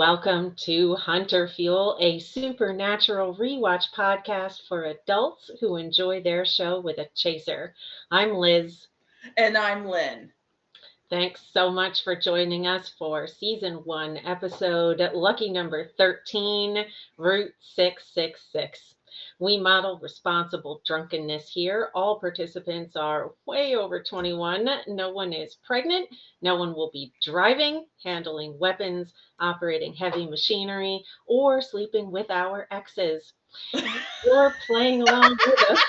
Welcome to Hunter Fuel, a supernatural rewatch podcast for adults who enjoy their show with a chaser. I'm Liz. And I'm Lynn. Thanks so much for joining us for season 1, episode lucky number 13, Route 666. We model responsible drunkenness here. All participants are way over 21. No one is pregnant. No one will be driving, handling weapons, operating heavy machinery, or sleeping with our exes. You're playing along with us.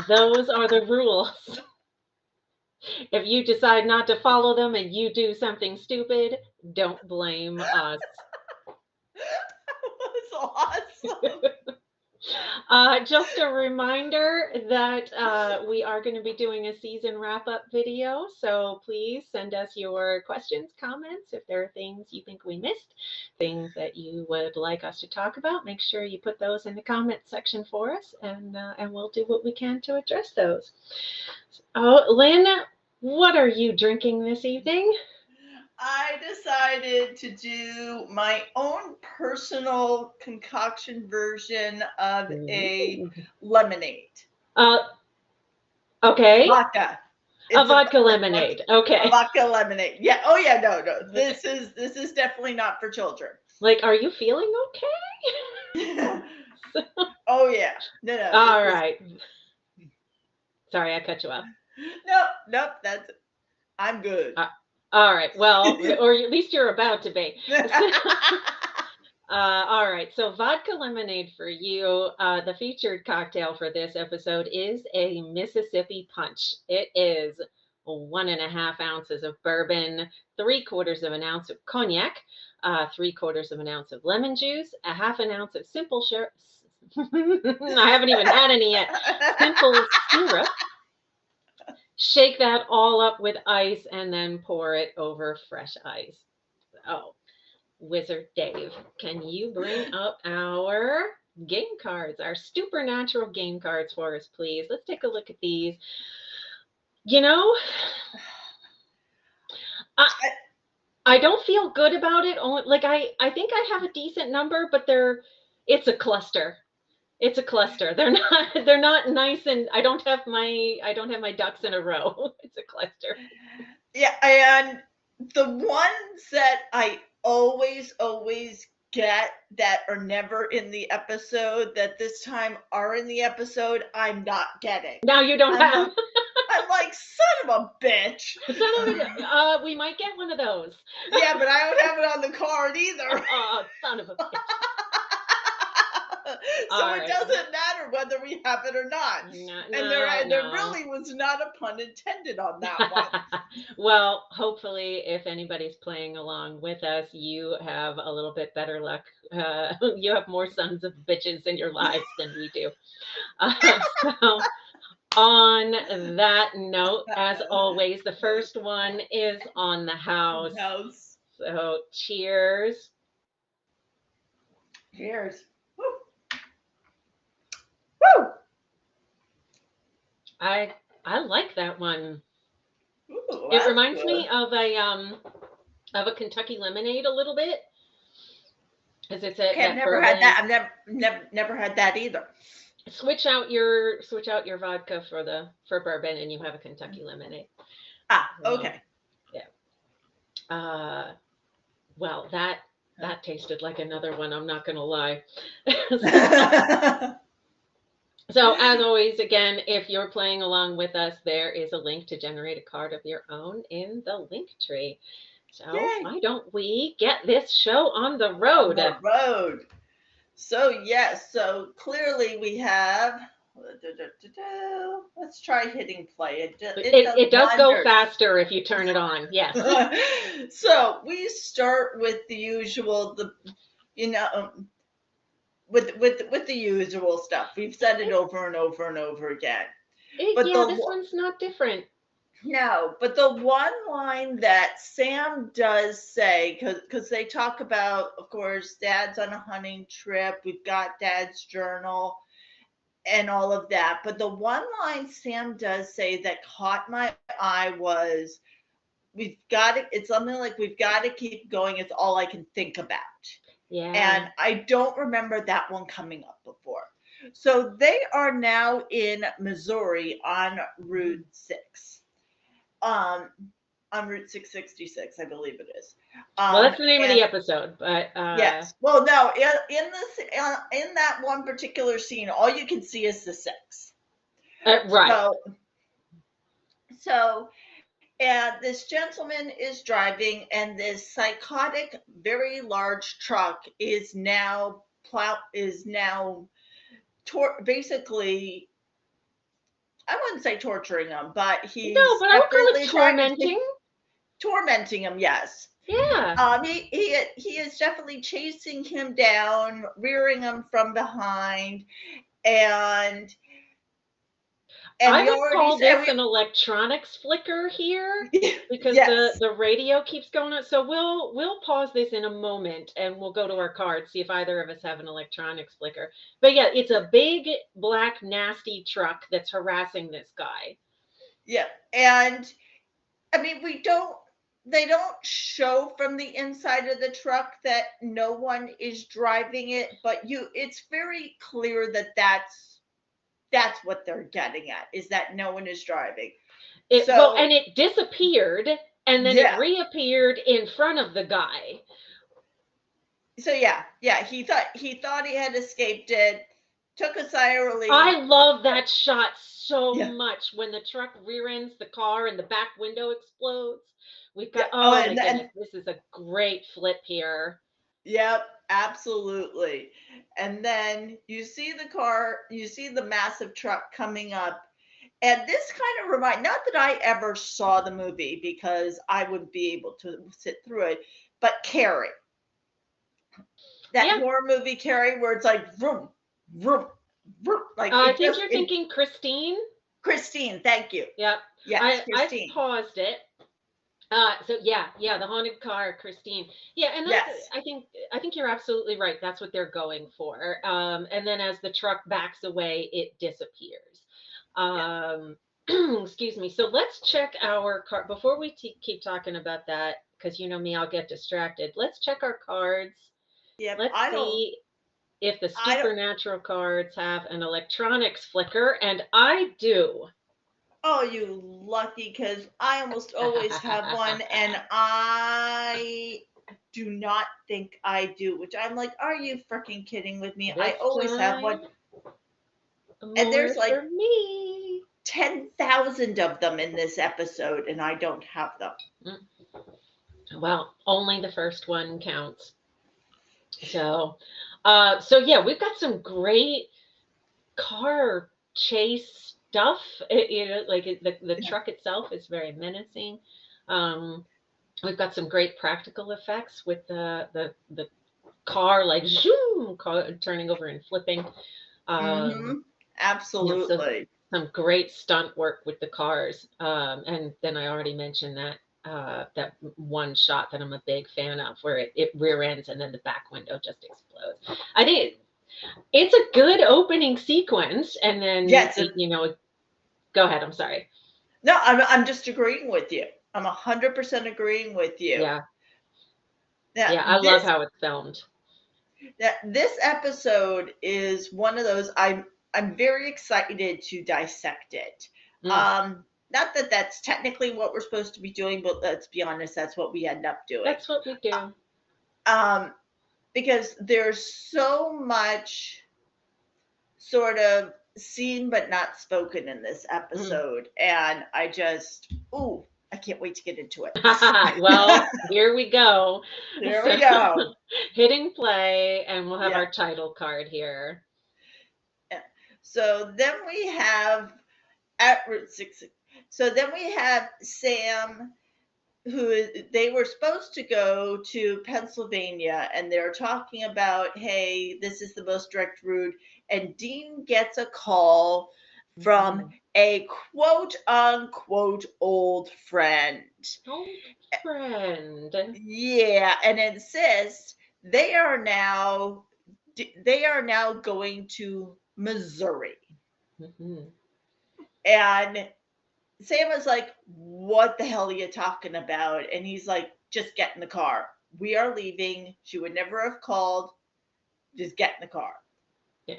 Those are the rules. If you decide not to follow them and you do something stupid, don't blame us. That was awesome. Just a reminder that we are going to be doing a season wrap-up video, so please send us your questions, comments, if there are things you think we missed, things that you would like us to talk about. Make sure you put those in the comment section for us, and we'll do what we can to address those. Oh, Lynn, what are you drinking this evening? I decided to do my own personal concoction version of a lemonade. Okay. Vodka. A vodka lemonade. Okay. A vodka lemonade. Yeah. Oh yeah. No. This is definitely not for children. Like, are you feeling okay? Oh yeah. No. All right. Sorry, I cut you off. Nope. I'm good. All right. Well, or at least you're about to be. All right. So vodka lemonade for you. The featured cocktail for this episode is a Mississippi Punch. It is 1.5 ounces of bourbon, 3/4 of an ounce of cognac, 3/4 of an ounce of lemon juice, a 1/2 ounce of simple syrup. I haven't even had any yet. Simple syrup. Shake that all up with ice and then pour it over fresh ice. Oh, Wizard Dave, can you bring up our game cards, our Stupornatural game cards for us, please? Let's take a look at these. You know, I don't feel good about it. Like I think I have a decent number, but it's a cluster. It's a cluster. They're not nice, and I don't have my ducks in a row. It's a cluster. Yeah, and the ones that I always get that are never in the episode that this time are in the episode, I'm not getting. Now you don't have. I'm like, son of a bitch. We might get one of those. Yeah, but I don't have it on the card either. Oh, son of a bitch. So it doesn't matter whether we have it or not. And there really was not a pun intended on that one. Well, hopefully, if anybody's playing along with us, you have a little bit better luck. You have more sons of bitches in your lives than we do. So, on that note, as always, the first one is on the house. So, cheers. Cheers. I like that one. Ooh, it reminds me of a Kentucky lemonade a little bit. As it's I've never had that. I've never had that either. Switch out your vodka for bourbon, and you have a Kentucky lemonade. Okay. Yeah. Well, that tasted like another one. I'm not gonna lie. So, as always, again, if you're playing along with us, there is a link to generate a card of your own in the link tree. So, why don't we get this show on the road? So, yes. So, clearly we have... Let's try hitting play. It does go faster if you turn it on. Yes. So, we start with the usual, with the usual stuff. We've said it over and over and over again. But this one's not different. No, but the one line that Sam does say, because they talk about, of course, Dad's on a hunting trip. We've got Dad's journal and all of that. But the one line Sam does say that caught my eye was, we've got to, it's something like we've got to keep going. It's all I can think about. Yeah. And I don't remember that one coming up before. So they are now in Missouri on Route 6. On Route 666, I believe it is. Well, that's the name of the episode, but yes. Well, no, in that one particular scene, all you can see is the 6. right. So, and this gentleman is driving, and this psychotic, very large truck is now basically, I wouldn't say torturing him, but No, he's but I would call it tormenting him. Yes. Yeah. He is definitely chasing him down, rearing him from behind, and I would call this an electronics flicker here because yes. the radio keeps going on. So we'll pause this in a moment and we'll go to our cards, see if either of us have an electronics flicker. But yeah, it's a big black nasty truck that's harassing this guy. Yeah. And I mean, they don't show from the inside of the truck that no one is driving it, but it's very clear that that's what they're getting at, is that no one is driving. And it disappeared and then yeah. it reappeared in front of the guy. So yeah, he thought he had escaped it, took a sigh of relief. I love that shot so much when the truck rear ends the car and the back window explodes. We've got my goodness, this is a great flip here. Yep, absolutely. And then you see the massive truck coming up. And this kind of not that I ever saw the movie because I wouldn't be able to sit through it, but Carrie. That horror movie Carrie, where it's like vroom, vroom, vroom. Like I think you're thinking Christine. Christine, thank you. Yep. Yes, Christine. I paused it. So yeah, the haunted car, Christine. Yeah, and that's, I think you're absolutely right. That's what they're going for. And then as the truck backs away, it disappears. Excuse me. So let's check our card before we keep talking about that, because you know me, I'll get distracted. Let's check our cards. Yeah, let's see if the Stupornatural cards have an electronics flicker, and I do. Oh, you lucky, because I almost always have one, and I do not think I do, which I'm like, are you freaking kidding with me? I always have one. And there's like 10,000 of them in this episode, and I don't have them. Well, only the first one counts. So yeah, we've got some great car chase stuff. Like the truck itself is very menacing. We've got some great practical effects with the car, like zoom, turning over and flipping. Absolutely. Some great stunt work with the cars. And then I already mentioned that one shot that I'm a big fan of, where it rear ends and then the back window just explodes. I think it's a good opening sequence, and then go ahead. I'm sorry. No, I'm just agreeing with you. I'm 100% agreeing with you. Yeah, I love how it's filmed. This episode is one of those I'm very excited to dissect it. Not that that's technically what we're supposed to be doing, but let's be honest, that's what we end up doing. That's what we do. Because there's so much sort of seen but not spoken in this episode, and I can't wait to get into it. Well, here we go. There we go. Hitting play, and we'll have our title card here. So then we have at Route 6. So then we have Sam, who they were supposed to go to Pennsylvania, and they're talking about, hey, this is the most direct route. And Dean gets a call from a quote unquote old friend. Old friend. Yeah, and insists they are now going to Missouri. And Sam is like, what the hell are you talking about? And he's like, just get in the car. We are leaving. She would never have called. Just get in the car. Yeah.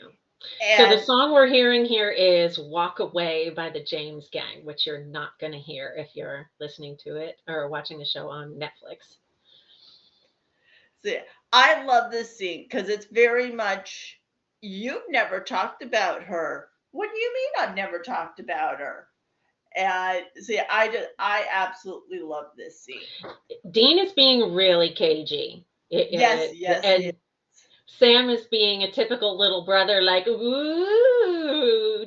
So the And song we're hearing here is Walk Away by the James Gang, which you're not going to hear if you're listening to it or watching the show on Netflix. so I love this scene because it's very much, you've never talked about her. What do you mean I've never talked about her? And see, I absolutely love this scene. Dean is being really cagey. Yes, yes, yes. And Sam is being a typical little brother, like, ooh,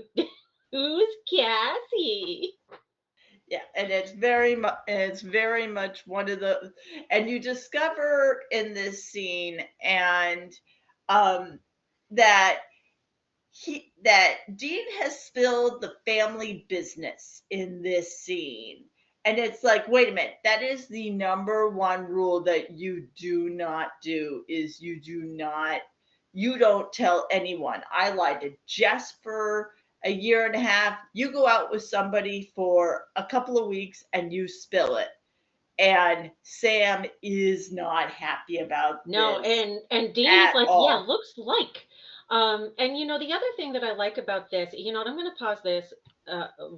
who's Cassie? Yeah, and it's very much one of the, and you discover in this scene and um that that Dean has spilled the family business in this scene. And it's like, wait a minute, that is the number one rule that you do not do, is you don't tell anyone. I lied to Jess for a year and a half. You go out with somebody for a couple of weeks and you spill it. And Sam is not happy about No, this and Dean is at like, yeah, all. looks like. And the other thing that I like about this, I'm going to pause this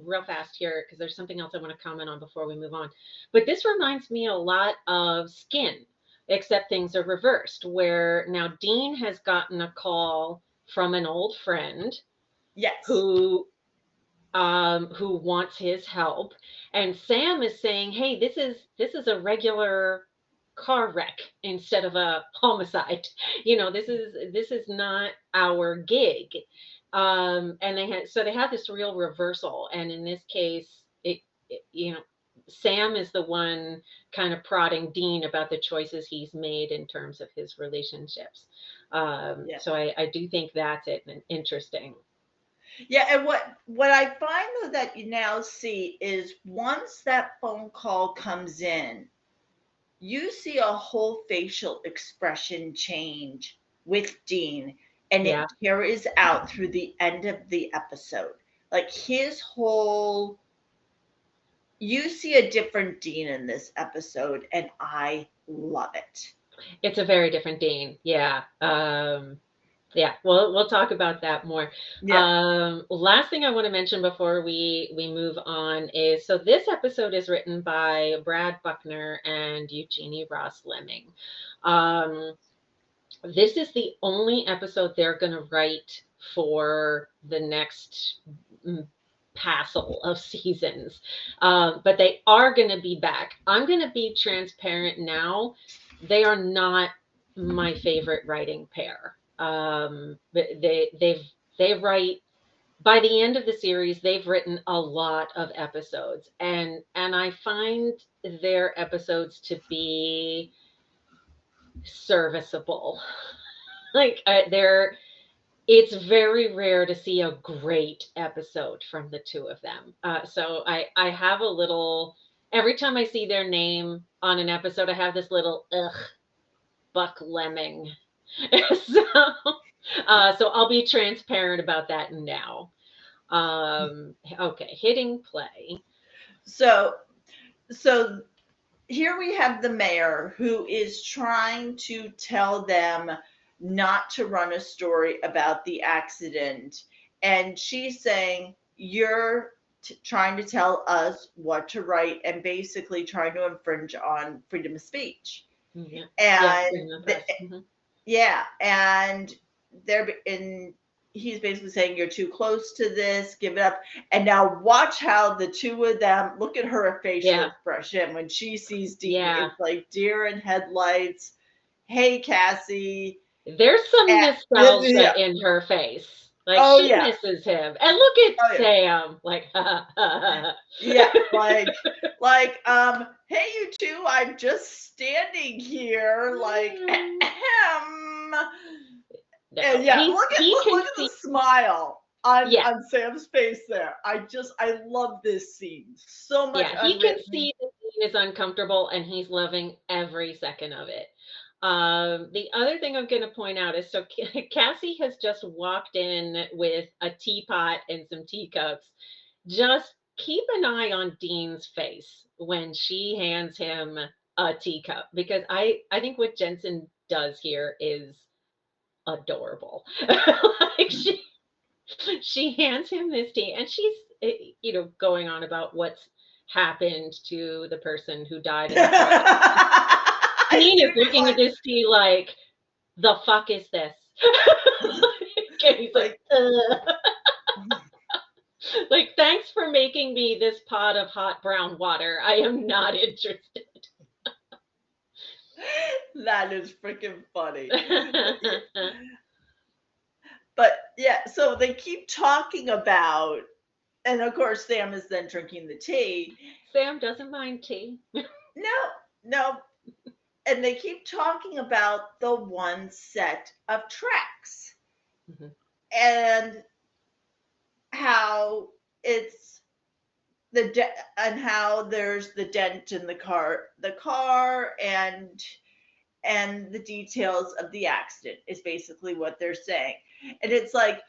real fast here because there's something else I want to comment on before we move on. But this reminds me a lot of Skin, except things are reversed, where now Dean has gotten a call from an old friend Yes. who wants his help, and Sam is saying, "Hey, this is a regular car wreck instead of a homicide. This is not our gig." And they had this real reversal, and in this case, Sam is the one kind of prodding Dean about the choices he's made in terms of his relationships. Yeah. So I do think that's it and interesting. Yeah, and what I find though that you now see is once that phone call comes in, you see a whole facial expression change with Dean, and it Yeah. carries out through the end of the episode. Like his whole, you see a different Dean in this episode, and I love it. It's a very different Dean. Yeah. Yeah. We'll talk about that more. Yeah. Last thing I want to mention before we move on is, so this episode is written by Brad Buckner and Eugenie Ross Lemming. Um, this is the only episode they're going to write for the next mm, passel of seasons. But they are going to be back. I'm going to be transparent now. They are not my favorite writing pair. But they write, by the end of the series, they've written a lot of episodes, and I find their episodes to be serviceable. Like they're it's very rare to see a great episode from the two of them. So I have a little, every time I see their name on an episode, I have this little ugh, Buck Lemming. so so I'll be transparent about that now. Okay, hitting play. So so here we have the mayor who is trying to tell them not to run a story about the accident. And she's saying, you're trying to tell us what to write and basically trying to infringe on freedom of speech. Yeah, yeah, And freedom of press. Mhm. yeah, and they're in, he's basically saying you're too close to this, give it up. And now watch how the two of them, look at her facial Yeah, expression when she sees Dean. yeah. It's like deer in headlights. Hey, Cassie. There's some Yeah. nostalgia in her face. Like Oh she yeah. misses him. And look at Oh yeah. Sam. Like, ha, ha, ha. Yeah. Hey, you two, I'm just standing here like and No, yeah, look at he can look at see. the smile Yeah, on Sam's face there. I love this scene. So much yeah, he can unwritten. see that Dean is uncomfortable and he's loving every second of it. The other thing I'm going to point out is, so Cassie has just walked in with a teapot and some teacups, just keep an eye on Dean's face when she hands him a teacup, because I think what Jensen does here is adorable. Like she hands him this tea, and she's going on about what's happened to the person who died in the car. I Dean see is what you're looking at going. this tea like, the fuck is this? And he's like, like, thanks for making me this pot of hot brown water. I am not interested. That is freaking funny. But yeah, so they keep talking about, and of course, Sam is then drinking the tea. Sam doesn't mind tea. No, no. And they keep talking about the one set of tracks Mhm. and how it's and how there's the dent in the car and the details of the accident is basically what they're saying. And it's like,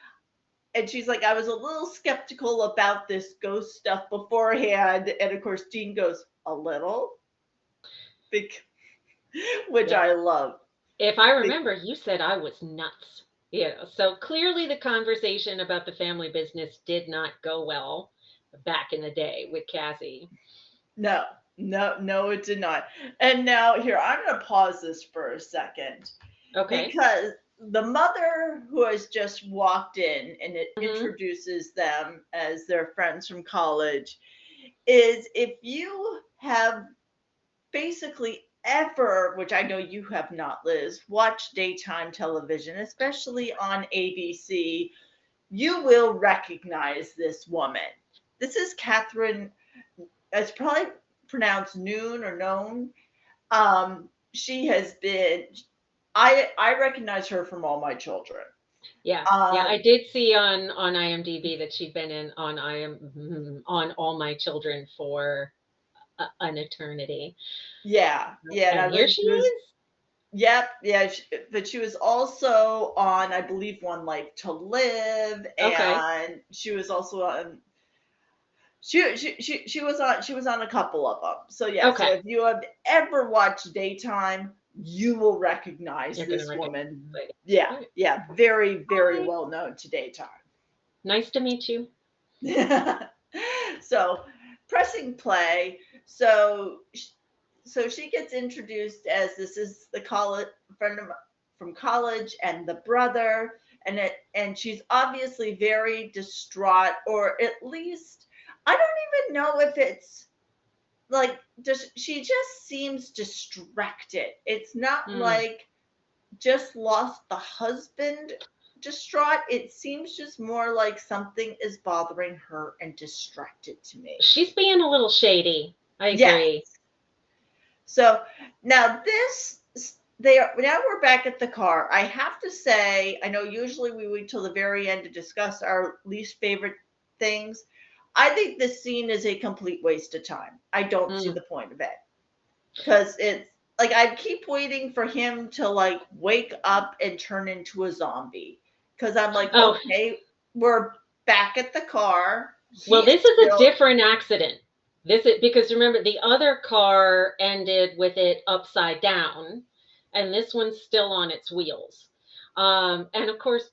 and she's like, I was a little skeptical about this ghost stuff beforehand. And of course, Dean goes, a little, which Yeah. I love. If I remember, you said I was nuts. So clearly the conversation about the family business did not go well back in the day with Cassie. No, no, it did not. And now, here, I'm going to pause this for a second Okay. because the mother who has just walked in and it Hmm. introduces them as their friends from college is, if you have basically ever, which I know you have not, Liz, watched daytime television, especially on ABC, you will recognize this woman. This is Catherine. It's probably pronounced Noon or Known. She has been. I recognize her from All My Children. Yeah. Yeah. Um, I did see on IMDb that she'd been in on All My Children for an eternity. yeah, and And I here believe she she was. is. Yep, yeah, but she was also on, I believe, One Life to Live, Okay. and she was also on. She was on a couple of them. So yeah, so Okay. if you have ever watched daytime, you will recognize You're gonna this recognize woman. it. Yeah, Okay. yeah, very, very Hi. well known to daytime. Nice to meet you. So pressing play. So she gets introduced as, this is the college friend from college and the brother, and she's obviously very distraught, or at least I don't even know if it's like, she just seems distracted. It's not Hmm. like just lost the husband distraught. It seems just more like something is bothering her and distracted to me. She's being a little shady. I Yes. agree. So now now we're back at the car. I have to say, I know usually we wait till the very end to discuss our least favorite things. I think this scene is a complete waste of time. I don't see Mm. the point of it. Because it's like, I keep waiting for him to like wake up and turn into a zombie. Because I'm like, Oh, okay, we're back at the car. well, He's this is a still, different accident. This is because remember the other car ended with it upside down, and this one's still on its wheels. And of course,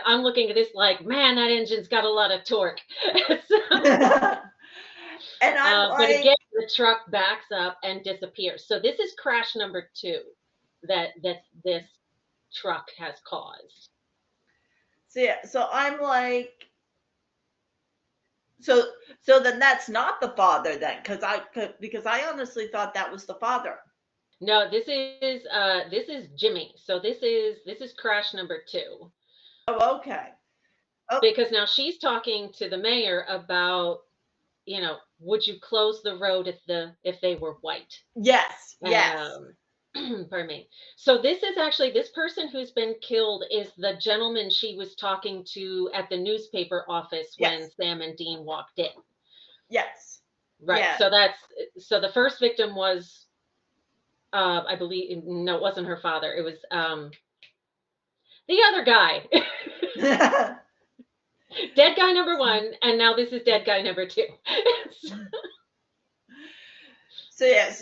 I'm looking at this like, man, that engine's got a lot of torque. So, and I'm but like, again, the truck backs up and disappears. So this is crash number two that this truck has caused. so yeah, so I'm like, so so then that's not the father then, because I honestly thought that was the father. No, this is Jimmy. So this is crash number two, Oh, okay. Oh, because now she's talking to the mayor about, would you close the road if they were white? yes, yes, Um, pardon me. So this person who's been killed is the gentleman she was talking to at the newspaper office when yes, Sam and Dean walked in. yes, Right. yeah. So the first victim was, I believe, no, it wasn't her father. It was the other guy. Dead guy number 1, and now this is dead guy number 2. So yeah,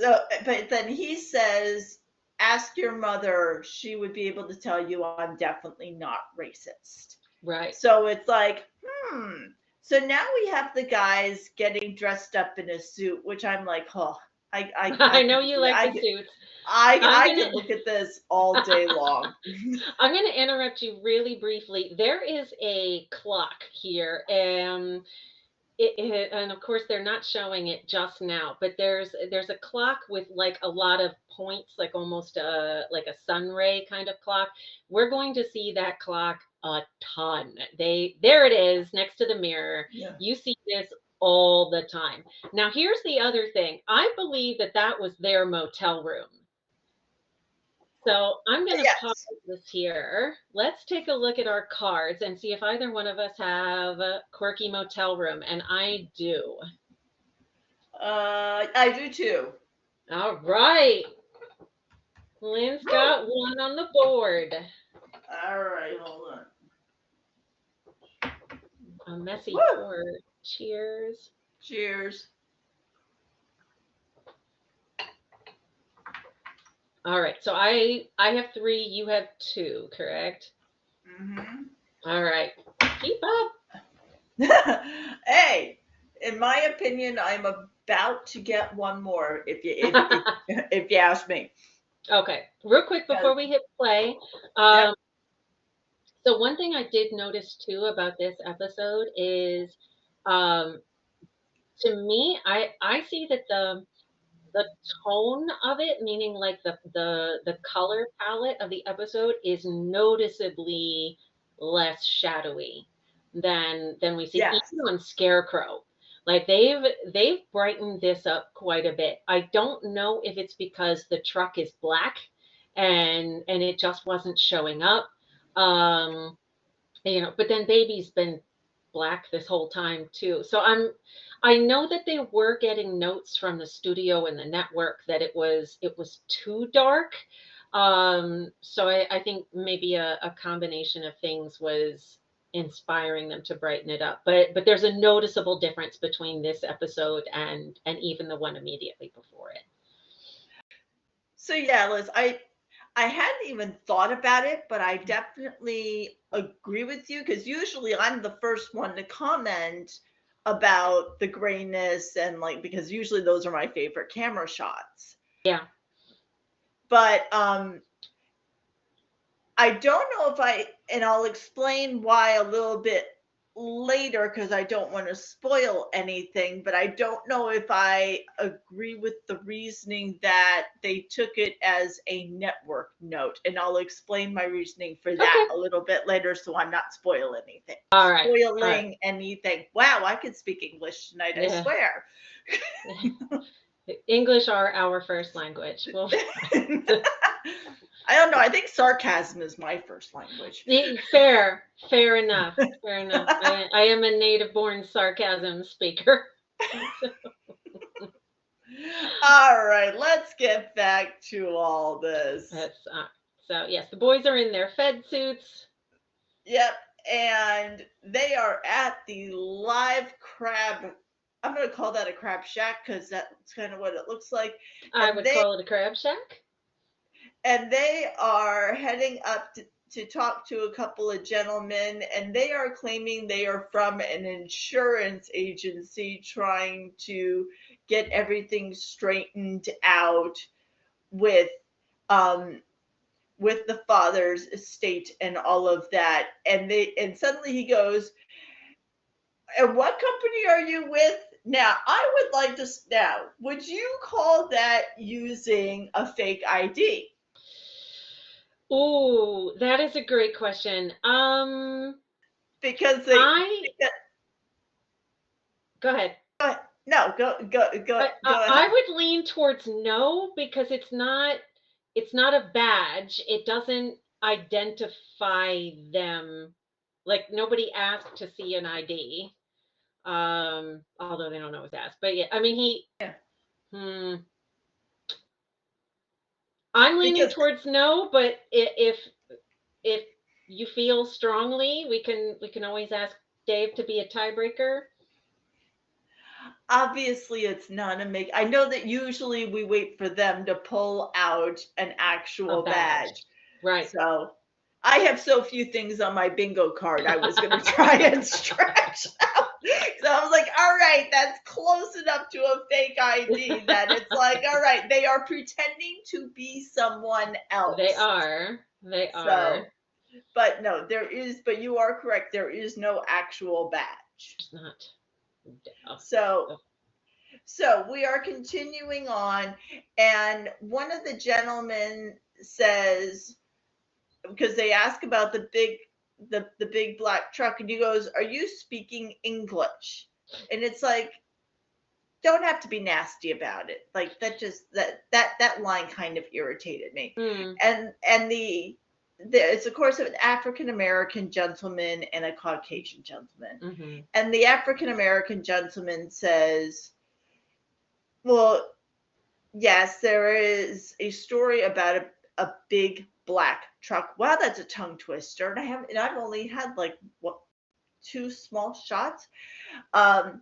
but then he says, ask your mother, she would be able to tell you I'm definitely not racist. Right. So it's like, So now we have the guys getting dressed up in a suit, which I'm like, oh, I know you like the suits. I could look at this all day long. I'm going to interrupt you really briefly. There is a clock here, and and of course they're not showing it just now, but there's a clock with like a lot of points, like almost like a sun ray kind of clock. We're going to see that clock a ton. There it is next to the mirror. Yeah. You see this all the time. Now here's the other thing. I believe that was their motel room. So I'm going to pause this here. Let's take a look at our cards and see if either one of us have a quirky motel room. And I do. I do too. All right. Lynn's got one on the board. All right, hold on. A messy board. Cheers. Cheers. All right, so I have 3, you have 2, correct? Mm-hmm. All right, keep up. Hey, in my opinion, I'm about to get one more. If you ask me. Okay, real quick before we hit play. Yep. So one thing I did notice too about this episode is, to me, I see that the tone of it, meaning like the color palette of the episode, is noticeably less shadowy than we see even on Scarecrow. Like they've brightened this up quite a bit. I don't know if it's because the truck is black and it just wasn't showing up. But then Baby's been black this whole time too. So I know that they were getting notes from the studio and the network that it was too dark. So I think maybe a combination of things was inspiring them to brighten it up. But there's a noticeable difference between this episode and even the one immediately before it. So yeah, Liz, I hadn't even thought about it, but I definitely agree with you, because usually I'm the first one to comment about the grayness, and like, because usually those are my favorite camera shots. Yeah. But I don't know if and I'll explain why a little bit later, because I don't want to spoil anything, but I don't know if I agree with the reasoning that they took it as a network note, and I'll explain my reasoning for that a little bit later, so I'm not spoiling anything. All right. Spoiling anything. Wow, I could speak English tonight, I swear. English are our first language. Well, I don't know. I think sarcasm is my first language. Fair enough. Fair enough. I am a native-born sarcasm speaker. All right, let's get back to all this. So yes, the boys are in their Fed suits. Yep, and they are at the live crab. I'm going to call that a crab shack, because that's kind of what it looks like. I would call it a crab shack. And they are heading up to talk to a couple of gentlemen, and they are claiming they are from an insurance agency trying to get everything straightened out with the father's estate and all of that. And suddenly he goes, and what company are you with? Now, I would like to would you call that using a fake ID? Oh, that is a great question. Because go ahead. No, go ahead. I would lean towards no, because it's not a badge. It doesn't identify them. Like, nobody asked to see an ID. Although they don't always ask. But yeah, I mean I'm leaning towards no, but if you feel strongly, we can always ask Dave to be a tiebreaker? Obviously, it's not a make. I know that usually we wait for them to pull out an actual A badge. badge. Right. So I have so few things on my bingo card. I was going to try and stretch out. So I was like, all right, that's close enough to a fake ID that it's like, all right, they are pretending to be someone else. They are. They So, are. but no, but you are correct. There is no actual badge. It's not. So we are continuing on, and one of the gentlemen says, because they ask about the big black truck, and he goes, "Are you speaking English?" And it's like, don't have to be nasty about it. Like that line kind of irritated me. And it's of course an African American gentleman and a Caucasian gentleman. And the African American gentleman says, well, yes, there is a story about a big black truck. Wow, that's a tongue twister. And I've only had like two small shots. But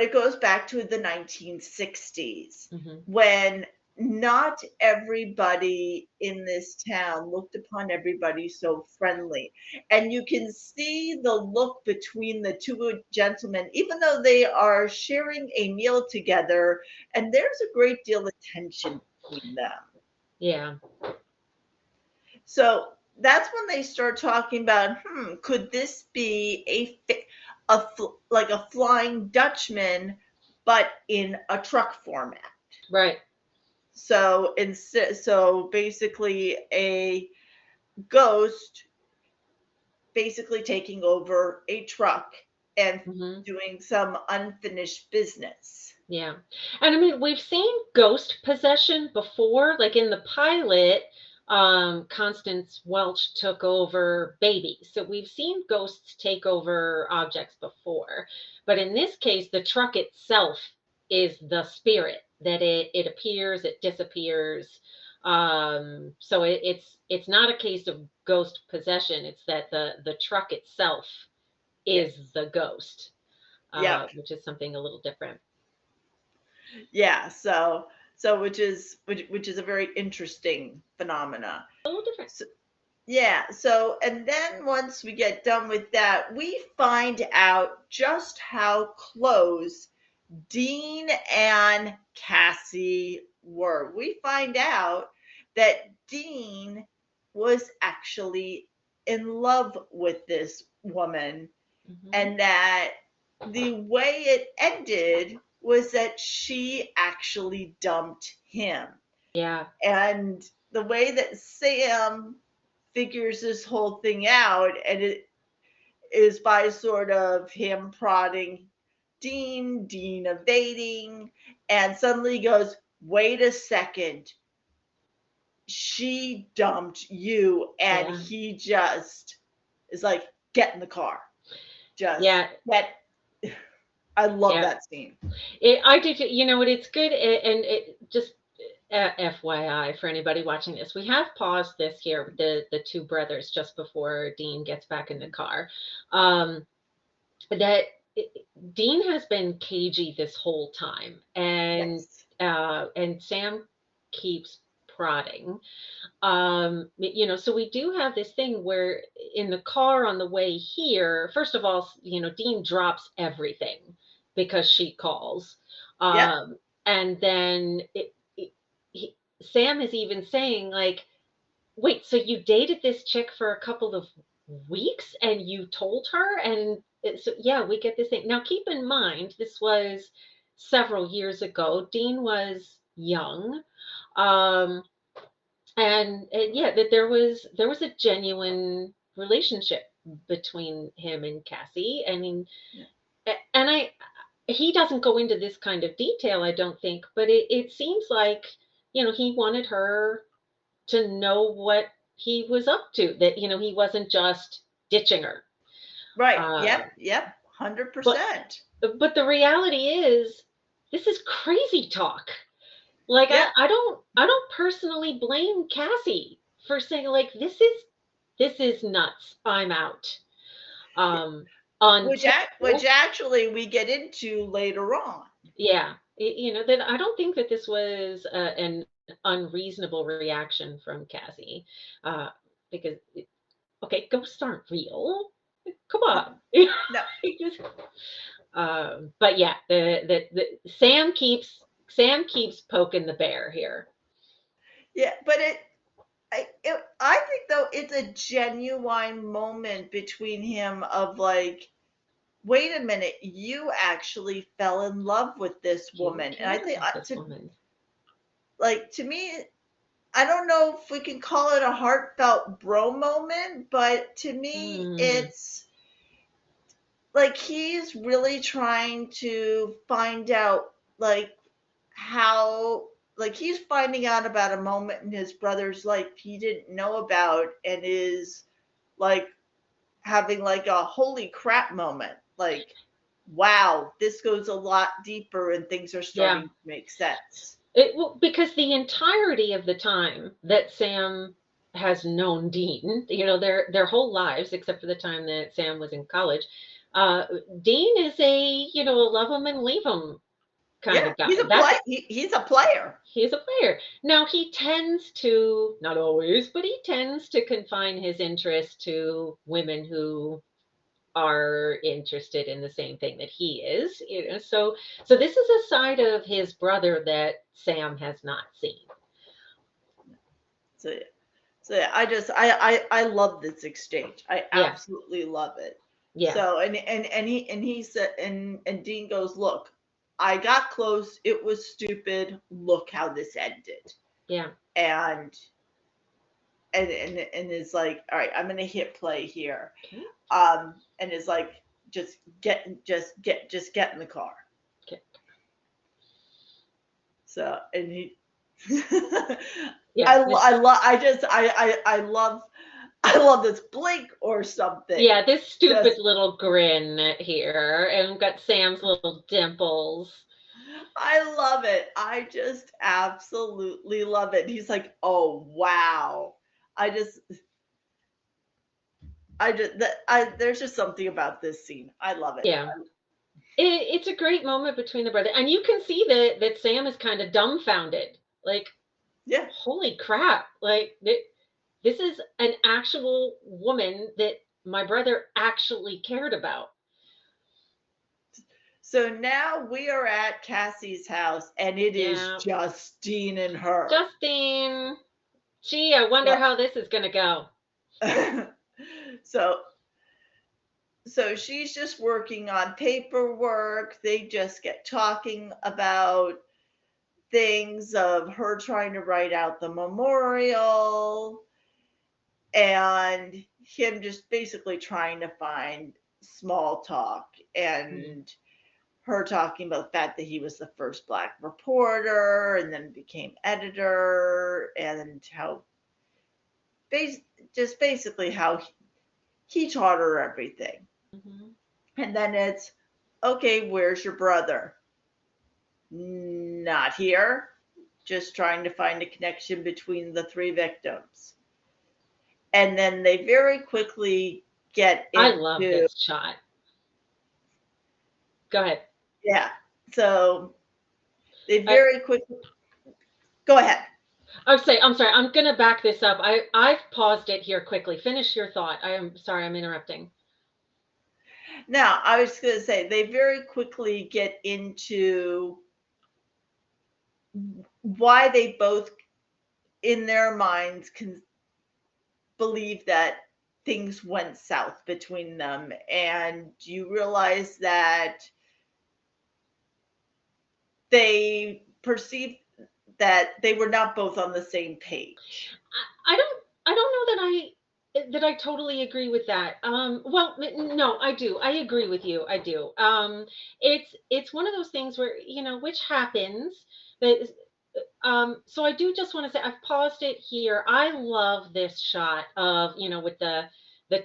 it goes back to the 1960s when not everybody in this town looked upon everybody so friendly. And you can see the look between the two gentlemen, even though they are sharing a meal together, and there's a great deal of tension between them. Yeah. So that's when they start talking about, could this be like a Flying Dutchman, but in a truck format? Right. So basically a ghost basically taking over a truck and doing some unfinished business. Yeah. And I mean, we've seen ghost possession before, like in the pilot, Constance Welch took over babies. So we've seen ghosts take over objects before. But in this case, the truck itself is the spirit, that it appears, it disappears. So it's not a case of ghost possession. It's that the truck itself is the ghost, which is something a little different. Yeah. So which is a very interesting phenomena. A little different. So and then once we get done with that, we find out just how close Dean and Cassie were. We find out that Dean was actually in love with this woman, and that the way it ended was that she actually dumped him. Yeah. And the way that Sam figures this whole thing out, and it is by sort of him prodding Dean evading, and suddenly goes, wait a second, she dumped you. And he just is like, get in the car. I love that scene. I did. You know what? It's good, and it just FYI for anybody watching this, we have paused this here with the two brothers just before Dean gets back in the car. Dean has been cagey this whole time, and Sam keeps prodding. So we do have this thing where in the car on the way here, first of all, Dean drops everything because she calls. And then Sam is even saying, like, wait, so you dated this chick for a couple of weeks and you told her? And so, yeah, we get this thing. Now, keep in mind, this was several years ago. Dean was young. And yeah, that there was a genuine relationship between him and Cassie. I mean, and he doesn't go into this kind of detail, I don't think, but it seems like, he wanted her to know what he was up to, that, he wasn't just ditching her. Right. Yep. 100%. But the reality is, this is crazy talk. Like, I don't personally blame Cassie for saying, like, this is nuts, I'm out. Which Until actually we get into later on. yeah, that I don't think that this was an unreasonable reaction from Cassie, uh, because okay, ghosts aren't real. Come on. No, But yeah, the Sam keeps poking the bear here. yeah, but I think though it's a genuine moment between him of like, wait a minute, you actually fell in love with this You woman, and I care think about this woman. to me, I don't know if we can call it a heartfelt bro moment, but to me, Mm, it's like he's really trying to find out like how like he's finding out about a moment in his brother's life he didn't know about and is like having like a holy crap moment, like wow, this goes a lot deeper and things are yeah. starting to make sense. Well, because the entirety of the time that Sam has known Dean, their whole lives, except for the time that Sam was in college, uh, Dean is a love him and leave him kind Yeah, of guy. he's a player. He's a player. Now he tends to, not always, but he tends to confine his interest to women who are interested in the same thing that he is. So this is a side of his brother that Sam has not seen. So so yeah, I love this exchange. I Yeah, absolutely love it. yeah, So and he said and Dean goes, look, I got close. It was stupid. Look how this ended. yeah. And and it's like, all right, I'm gonna hit play here. Okay, And it's like, just get in the car. okay. So and he Yeah, I love I love this blink or something. yeah. This stupid Just little grin here, and we've got Sam's little dimples. I love it. I just absolutely love it. He's like, "Oh wow." I just there's just something about this scene. I love it. Yeah. It's a great moment between the brother, and you can see that Sam is kind of dumbfounded. Like, Yeah. holy crap! Like, this is an actual woman that my brother actually cared about. So now we are at Cassie's house and it is Yeah, Justine and her. Justine. Gee, I wonder So how this is gonna go. so so she's just working on paperwork. They just get talking about things of her trying to write out the memorial and him just basically trying to find small talk Mhm. and her talking about the fact that he was the first black reporter and then became editor and how bas- just basically how he taught her everything. Mhm. And then it's okay, where's your brother? Not here. Just trying to find a connection between the three victims. And then they very quickly get I love into, this shot. Go ahead. yeah. So they I, very quickly go ahead. I'm sorry. I'm gonna back this up. I've paused it here quickly. Finish your thought. I am sorry. I'm interrupting. Now, I was going to say they very quickly get into why they both, in their minds, can believe that things went south between them. And you realize that they perceived that they were not both on the same page. I don't know that I totally agree with that. Well, no, I do. I agree with you. I do. It's one of those things where which happens. That so I do just want to say I've paused it here. I love this shot of with the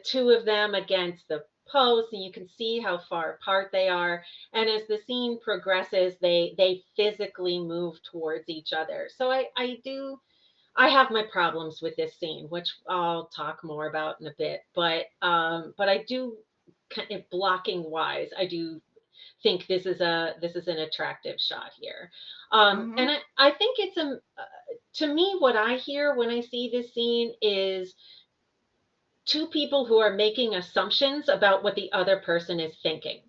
two of them against the post, and you can see how far apart they are. And as the scene progresses, they physically move towards each other. So I have my problems with this scene, which I'll talk more about in a bit. But I do. kind of blocking wise, I do think this is an attractive shot here. And Hmm. I think it's to me, what I hear when I see this scene is two people who are making assumptions about what the other person is thinking.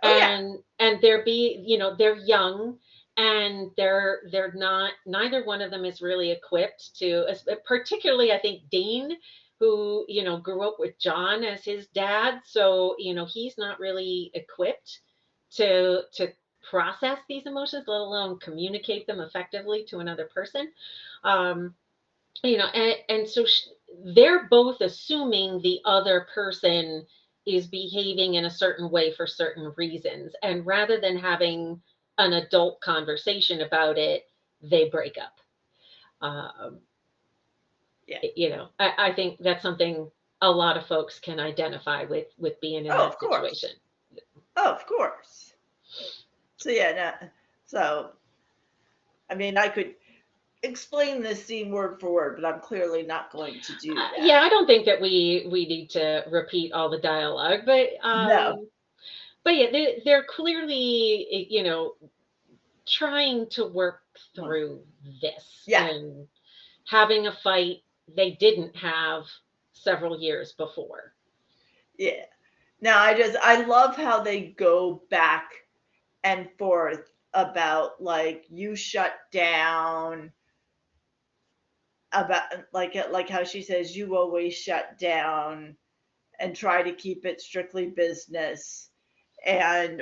Oh yeah. And they're young, and they're not, neither one of them is really equipped to, particularly I think Dean, who grew up with John as his dad, so he's not really equipped to process these emotions, let alone communicate them effectively to another person. um and so they're both assuming the other person is behaving in a certain way for certain reasons, and rather than having an adult conversation about it, they break up. um, Yeah. I think that's something a lot of folks can identify with being in Oh, that of course. situation. Oh, of course. So yeah, no, so I mean, I could explain this scene word for word, but I'm clearly not going to do Yeah, that. I don't think that we need to repeat all the dialogue, No. but yeah, they're clearly trying to work through this Yeah. and having a fight they didn't have several years before. Yeah. Now I love how they go back and forth about like you shut down, about like how she says you always shut down and try to keep it strictly business, and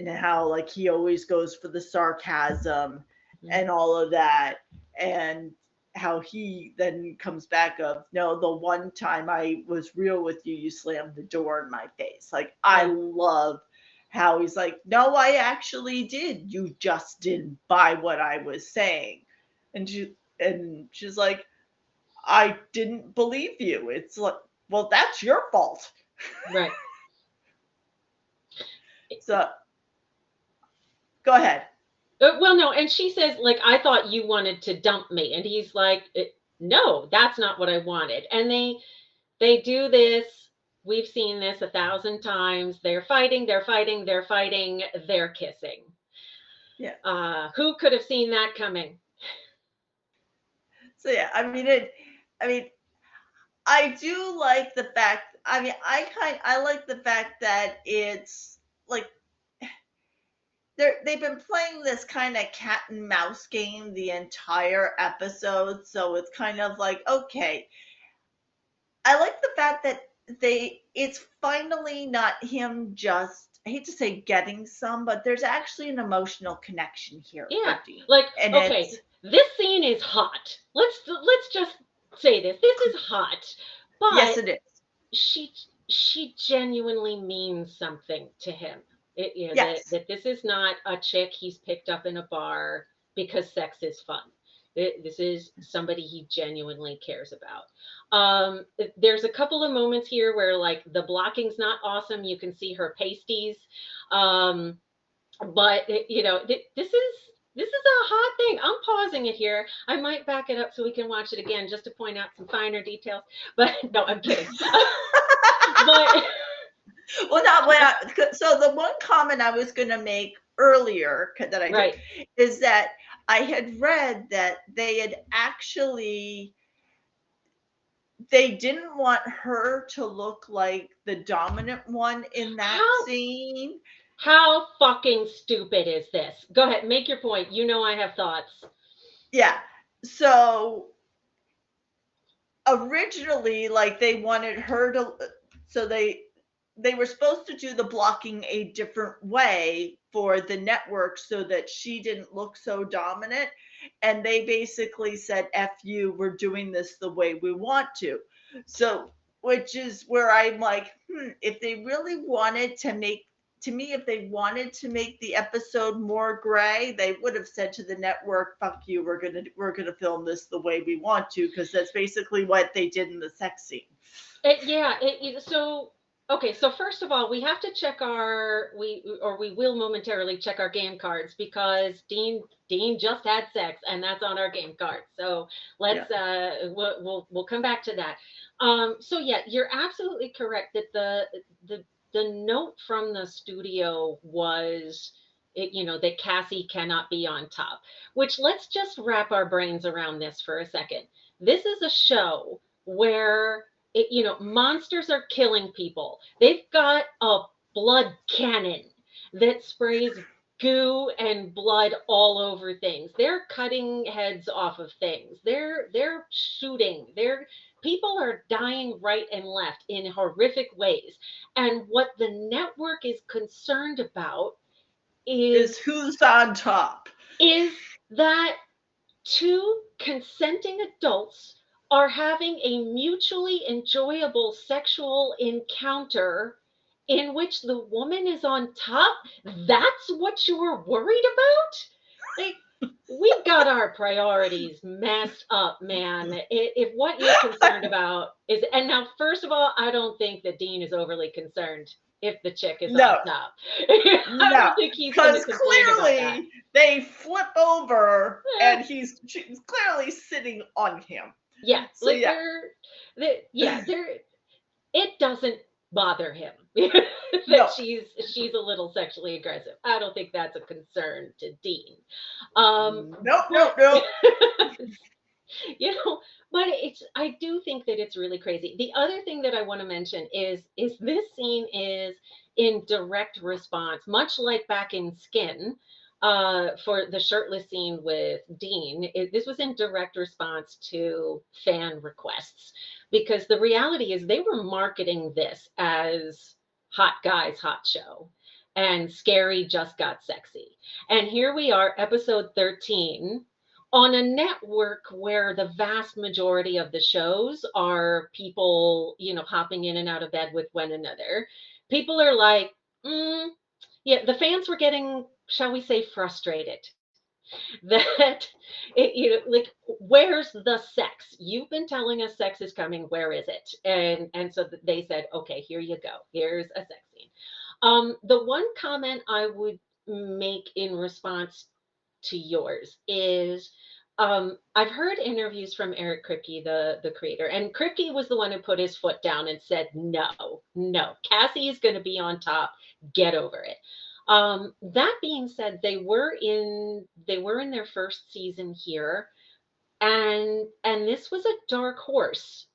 how like he always goes for the sarcasm Mhm. and all of that, and how he then comes back of no, the one time I was real with you, you slammed the door in my face. Like I Yeah. love how he's like, no, I actually did, you just didn't buy what I was saying. And she's like, I didn't believe you. It's like, well, that's your fault. Right. So go ahead. Well, no, and she says, like, I thought you wanted to dump me, and he's like, no, that's not what I wanted. And they do this. We've seen this 1,000 times. They're fighting, they're fighting, they're fighting, they're kissing. Yeah. Who could have seen that coming? So yeah, I mean, I do like the fact. I mean, I like the fact that it's like they've been playing this kind of cat and mouse game the entire episode. So it's kind of like, okay, I like the fact that it's finally not him just, I hate to say getting some, but there's actually an emotional connection here for Yeah, Dean. like, And it's okay, this scene is hot. Let's just say this. This is hot, yes, but it is. she she genuinely means something to him. Yes. That this is not a chick he's picked up in a bar because sex is fun. This is somebody he genuinely cares about. There's a couple of moments here where like the blocking's not awesome. You can see her pasties. Um, but this is a hot thing. I'm pausing it here. I might back it up so we can watch it again just to point out some finer details. But no, I'm kidding. But Well, not when so the one comment I was going to make earlier that I did right. is that I had read that they had actually, they didn't want her to look like the dominant one in that How scene. how fucking stupid is this? Go ahead, make your point. You know I have thoughts. Yeah. So originally, like they wanted her to, so they were supposed to do the blocking a different way for the network so that she didn't look so dominant, and they basically said, f you, we're doing this the way we want to. So which is where I'm like, if they really wanted to make, to me, if they wanted to make the episode more gray, they would have said to the network, fuck you, we're gonna film this the way we want to, because that's basically what they did in the sex scene. So okay, so first of all, we have to check we will momentarily check our game cards because Dean just had sex and that's on our game card. So Yeah. we'll come back to that. So yeah, you're absolutely correct that the the note from the studio was, that Cassie cannot be on top, which, let's just wrap our brains around this for a second. This is a show where monsters are killing people. They've got a blood cannon that sprays goo and blood all over things. They're cutting heads off of things. They're shooting. People are dying right and left in horrific ways. And what the network is concerned about Is who's on top. Is that two consenting adults are having a mutually enjoyable sexual encounter in which the woman is on top. That's what you're worried about? Like, we've got our priorities messed up, man. If what you're concerned about is, and now, first of all, I don't think that Dean is overly concerned if the chick is on top. I don't think he's because clearly they flip over and she's clearly sitting on him. Yeah, so like it doesn't bother him that she's a little sexually aggressive. I don't think that's a concern to Dean. Nope. But I do think that it's really crazy. The other thing that I want to mention is this scene is in direct response, much like back in Skin, for the shirtless scene with Dean. This was in direct response to fan requests, because the reality is they were marketing this as hot guys, hot show, and scary just got sexy. And here we are, episode 13, on a network where the vast majority of the shows are people, hopping in and out of bed with one another. People are like, the fans were getting, shall we say, frustrated that like, where's the sex? You've been telling us sex is coming. Where is it? And so they said, okay, here you go. Here's a sex scene. The one comment I would make in response to yours is, I've heard interviews from Eric Kripke, the creator, and Kripke was the one who put his foot down and said, no, Cassie is going to be on top. Get over it. That being said, they were in their first season here, and this was a dark horse,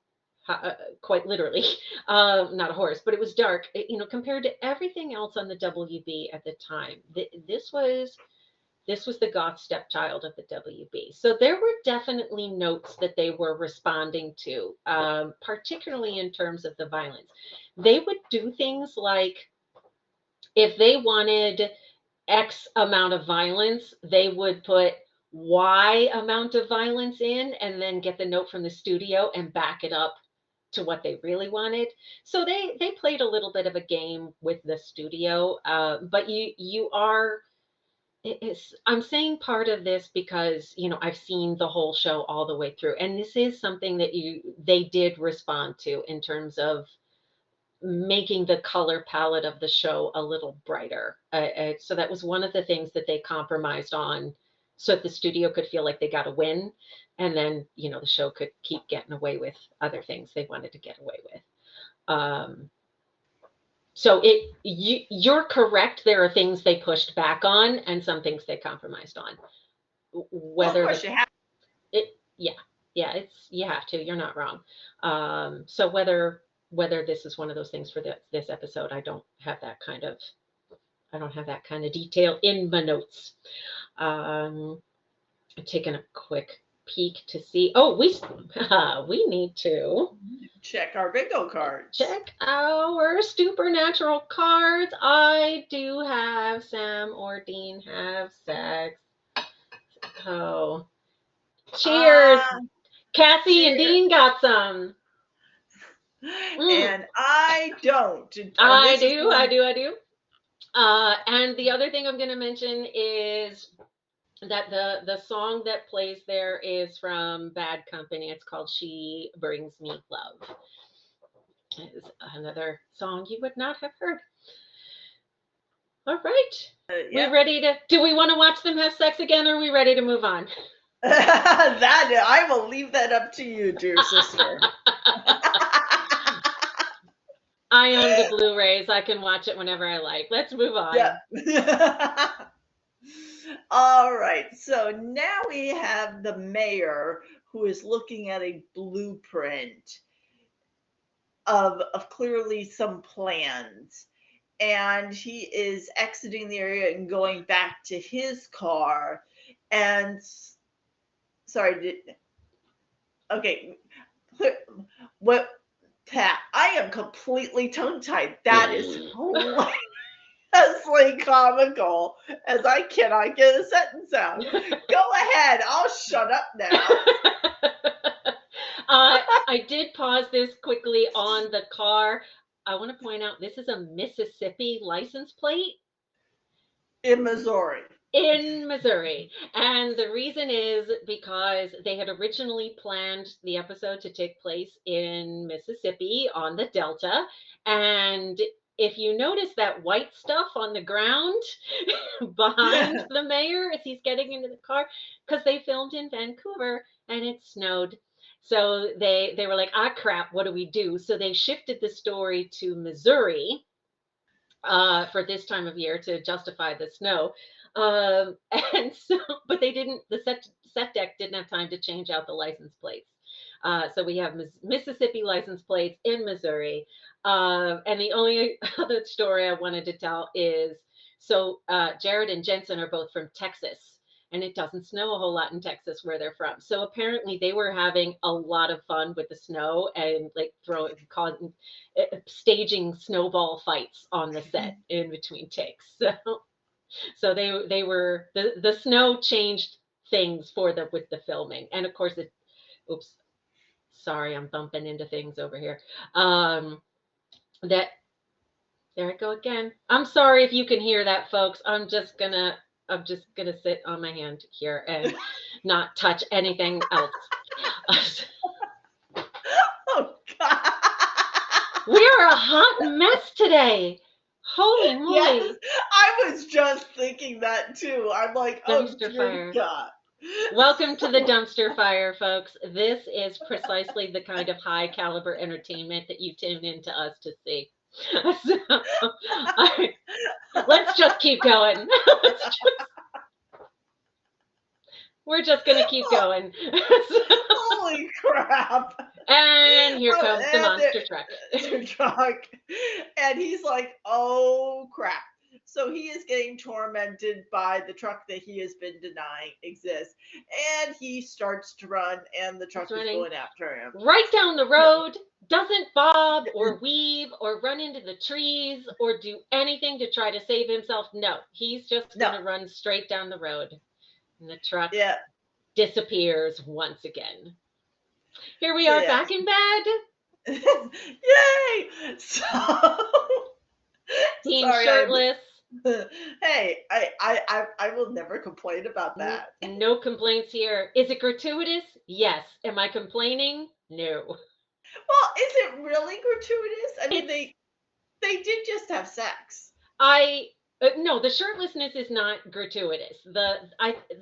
quite literally, not a horse, but it was dark, compared to everything else on the WB at the time. This was the goth stepchild of the WB. So there were definitely notes that they were responding to, particularly in terms of the violence. They would do things like, if they wanted X amount of violence, they would put Y amount of violence in and then get the note from the studio and back it up to what they really wanted. So they played a little bit of a game with the studio, but you are... I'm saying part of this because, I've seen the whole show all the way through, and this is something that they did respond to in terms of making the color palette of the show a little brighter. So that was one of the things that they compromised on, so that the studio could feel like they got a win, and then, the show could keep getting away with other things they wanted to get away with. So you're correct. There are things they pushed back on and some things they compromised on. Whether of course you have. You have to. You're not wrong. So whether this is one of those things for this episode, I don't have that kind of detail in my notes. I'm taking a quick peek to see. Oh, we need to check our bingo cards. Check our Stupornatural cards. I do have Sam or Dean have sex. Oh, cheers! Cassie cheers. And Dean got some. And I don't. I do. And the other thing I'm going to mention is that the song that plays there is from Bad Company. It's called She Brings Me Love. It's another song you would not have heard. All right. Yeah. We ready to... Do we want to watch them have sex again, or are we ready to move on? That I will leave that up to you, dear sister. I own the Blu-rays. I can watch it whenever I like. Let's move on. Yeah. All right. So now we have the mayor who is looking at a blueprint of clearly some plans. And he is exiting the area and going back to his car. And sorry, okay. What, Pat? I am completely tongue-tied. That is hilariously comical, as I cannot get a sentence out. Go ahead. I'll shut up now. I did pause this quickly on the car. I want to point out this is a Mississippi license plate. In Missouri. In Missouri. And the reason is because they had originally planned the episode to take place in Mississippi on the Delta. And if you notice that white stuff on the ground behind the mayor as he's getting into the car, because they filmed in Vancouver and it snowed. So they were like, ah, crap, what do we do? So they shifted the story to Missouri for this time of year to justify the snow. And so, but they didn't, the set deck didn't have time to change out the license plates. So we have Mississippi license plates in Missouri. And the only other story I wanted to tell is, so Jared and Jensen are both from Texas. And it doesn't snow a whole lot in Texas where they're from. So apparently they were having a lot of fun with the snow and like staging snowball fights on the set in between takes. So they were the snow changed things for them with the filming. And of course oops, sorry, I'm bumping into things over here. There I go again. I'm sorry if you can hear that, folks. I'm just gonna sit on my hand here and not touch anything else. Oh, God. We are a hot mess today. Holy moly. Yes, I was just thinking that too. I'm like, Dumpster oh, dear fire. God. Welcome to the dumpster fire, folks. This is precisely the kind of high caliber entertainment that you tune in to us to see. So, let's just keep going. We're just going to keep going. Holy crap. And here comes the monster truck. And he's like, oh, crap. So he is getting tormented by the truck that he has been denying exists. And he starts to run, and the truck is going after him. Right down the road, doesn't bob or weave or run into the trees or do anything to try to save himself. No, he's just going to run straight down the road. And the truck disappears once again. Here we are back in bed. Yay! So he's shirtless. Hey, I will never complain about that. No complaints here. Is it gratuitous? Yes. Am I complaining? No. Well, is it really gratuitous? I mean, they did just have sex. No, the shirtlessness is not gratuitous. The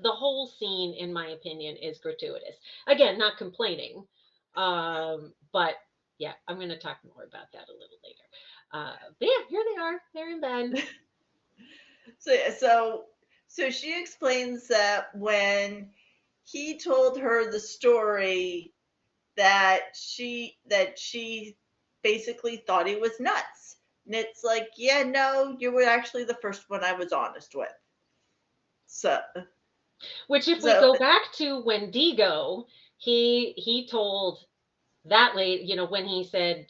whole scene, in my opinion, is gratuitous. Again, not complaining. But yeah, I'm going to talk more about that a little later. But yeah, here they are. They're in bed. So she explains that when he told her the story, that she basically thought he was nuts. And it's like, yeah, no, you were actually the first one I was honest with. Which if we go back to Wendigo, he told that lady, when he said,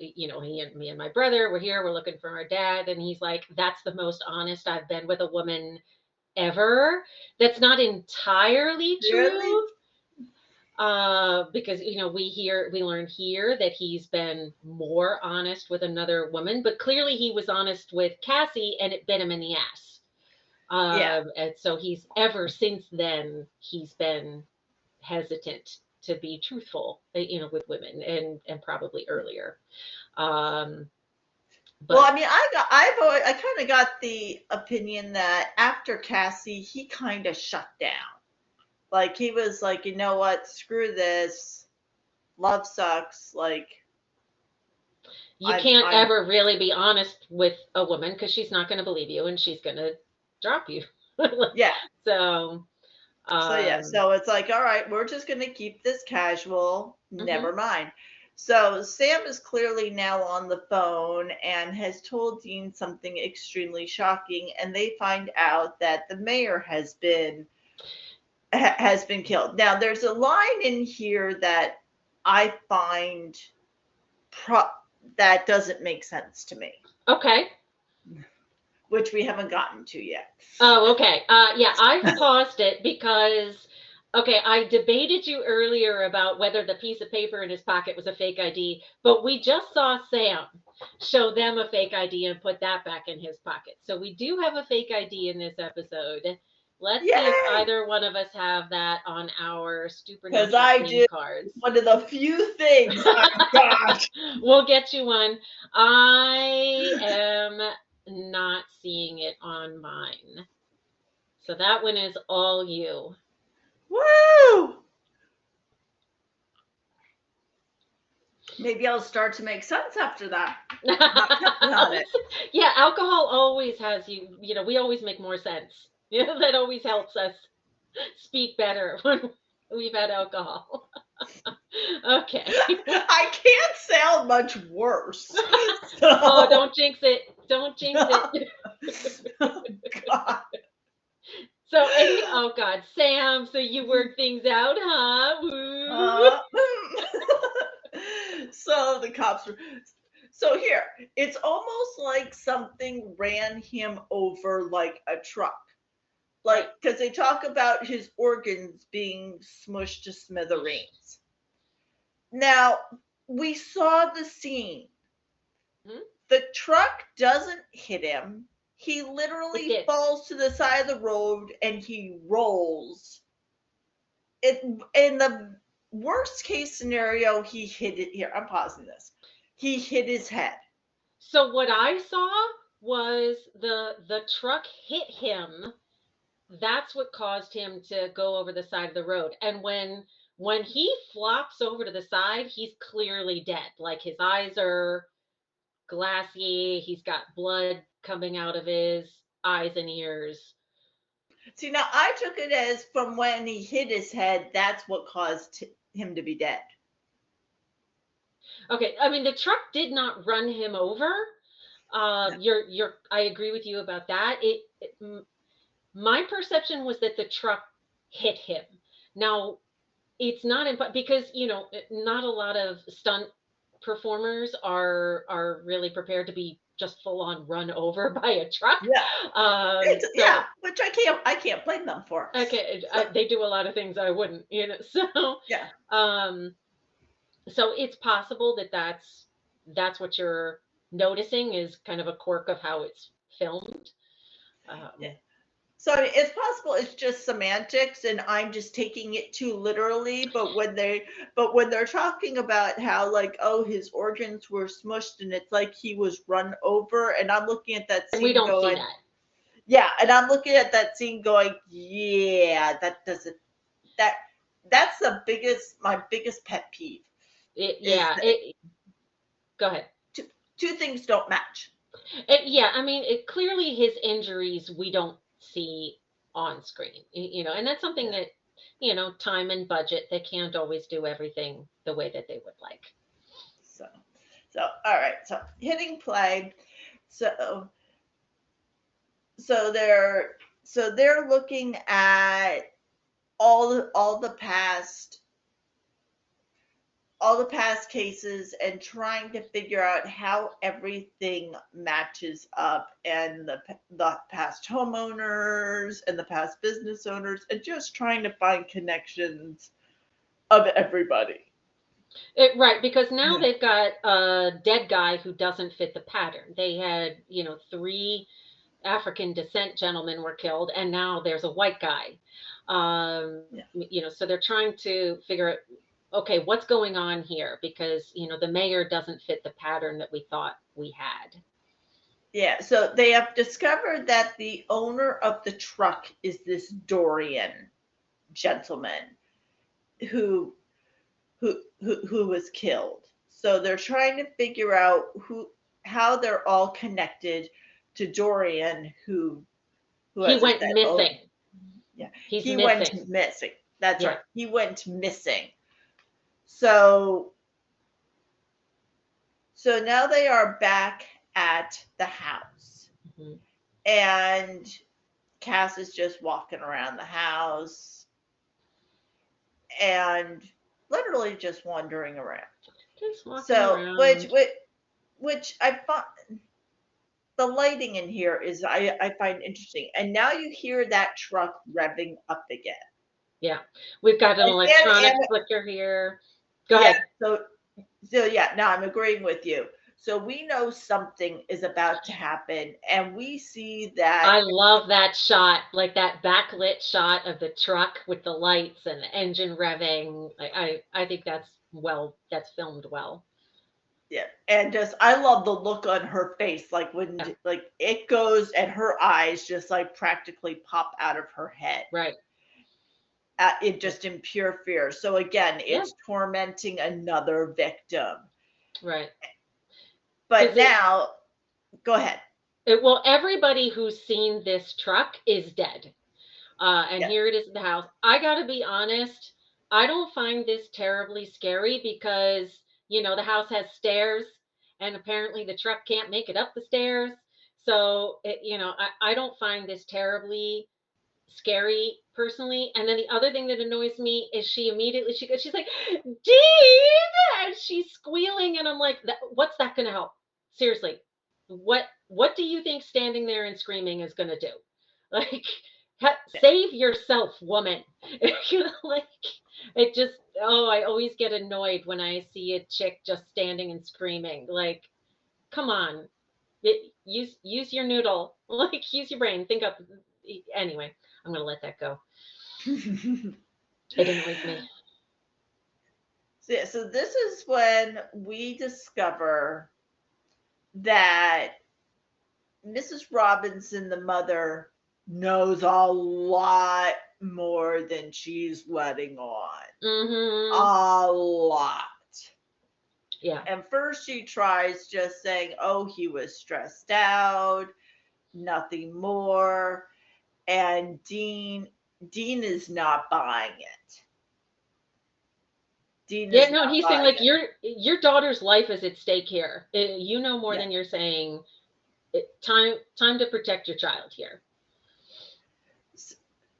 me and my brother were here, we're looking for our dad. And he's like, that's the most honest I've been with a woman ever. That's not entirely true. Really? Because we learn here that he's been more honest with another woman, but clearly he was honest with Cassie and it bit him in the ass. And so he's ever since then he's been hesitant to be truthful, with women and probably earlier. Well, I mean, I kind of got the opinion that after Cassie, he kind of shut down. Like, he was like, you know what? Screw this. Love sucks. Like. You can't ever really be honest with a woman because she's not going to believe you and she's going to drop you. Yeah. So, Yeah, so it's like, all right, we're just going to keep this casual. Never mhm. mind. So Sam is clearly now on the phone and has told Dean something extremely shocking, and they find out that the mayor has been killed. Now, there's a line in here that I find that doesn't make sense to me, Okay. which we haven't gotten to yet. Oh, okay. Yeah, I've paused it because, okay, I debated you earlier about whether the piece of paper in his pocket was a fake ID, but we just saw Sam show them a fake ID and put that back in his pocket. So we do have a fake ID in this episode. Let's see if Yay! either one of us have that on our Because Supernatural I theme do. cards. One of the few things I've got. We'll get you one. I am not seeing it on mine. So that one is all you. Woo! Maybe I'll start to make sense after that. On it. Yeah, alcohol always has you, we always make more sense. That always helps us speak better when we've had alcohol. Okay. I can't sound much worse. So. Oh, don't jinx it. Don't jinx it. Oh, God. So, oh God, Sam, so you work things out, huh? Woo. So the cops were. So here, it's almost like something ran him over like a truck. Like, because they talk about his organs being smushed to smithereens. Now, we saw the scene. Hmm? The truck doesn't hit him. He literally falls to the side of the road and he rolls. In the worst case scenario, he hit it here. I'm pausing this. He hit his head. So what I saw was the truck hit him. That's what caused him to go over the side of the road. And when he flops over to the side, he's clearly dead. Like his eyes are glassy, he's got blood coming out of his eyes and ears. See, now I took it as from when he hit his head, that's what caused him to be dead. Okay, I mean the truck did not run him over. I agree with you about that. My perception was that the truck hit him. Now, it's not because not a lot of stunt performers are really prepared to be just full on run over by a truck. Yeah. Yeah, which I can't blame them for. Okay, they do a lot of things I wouldn't, so yeah. So it's possible that that's what you're noticing is kind of a quirk of how it's filmed. Yeah. So I mean, it's possible it's just semantics and I'm just taking it too literally, but when they're talking about how like, oh, his organs were smushed and it's like he was run over, and I'm looking at that scene and we don't going, see that. Yeah, and I'm looking at that scene going, yeah, that doesn't that's my biggest pet peeve. Go ahead. Two things don't match. Yeah, I mean, clearly his injuries we don't see on screen, and that's something that, time and budget, they can't always do everything the way that they would like. So all right, so hitting play. So they're looking at all the past cases and trying to figure out how everything matches up, and the past homeowners and the past business owners, and just trying to find connections of everybody. Right, because now they've got a dead guy who doesn't fit the pattern. They had, 3 African descent gentlemen were killed, and now there's a white guy. So they're trying to figure out, okay, what's going on here? Because, the mayor doesn't fit the pattern that we thought we had. Yeah, so they have discovered that the owner of the truck is this Dorian gentleman who was killed. So they're trying to figure out how they're all connected to Dorian, who He as I went said, missing. yeah, He's he missing. went missing. That's Yeah. right. He went missing. So now they are back at the house. Mm-hmm. And Cass is just walking around the house and literally just wandering around. Just walking So, around. which I find the lighting in here is I find interesting. And now you hear that truck revving up again. Yeah, we've got an electronic flicker here. Go ahead. So yeah, now I'm agreeing with you. So we know something is about to happen, and we see that. I love that shot, like that backlit shot of the truck with the lights and the engine revving. I think that's filmed well. Yeah, and just I love the look on her face, like when like it goes and her eyes just like practically pop out of her head. Right. It just in pure fear. So again, it's tormenting another victim. Right. But now, go ahead. Well, everybody who's seen this truck is dead. And here it is in the house. I got to be honest, I don't find this terribly scary because, the house has stairs and apparently the truck can't make it up the stairs. So, I don't find this terribly scary personally. And then the other thing that annoys me is she's like, Dean, and she's squealing, and I'm like, what's that going to help? Seriously, what do you think standing there and screaming is going to do? Like, save yourself, woman. Like, it just, I always get annoyed when I see a chick just standing and screaming. Like, come on, use your noodle. Like, use your brain. Think up. Anyway, I'm gonna let that go. It annoys me. So this is when we discover that Mrs. Robinson, the mother, knows a lot more than she's letting on. Mm-hmm. A lot. Yeah. And first she tries just saying, oh, he was stressed out, nothing more. And Dean is not buying it. He's saying like your daughter's life is at stake here. You know more than you're saying. Time to protect your child here.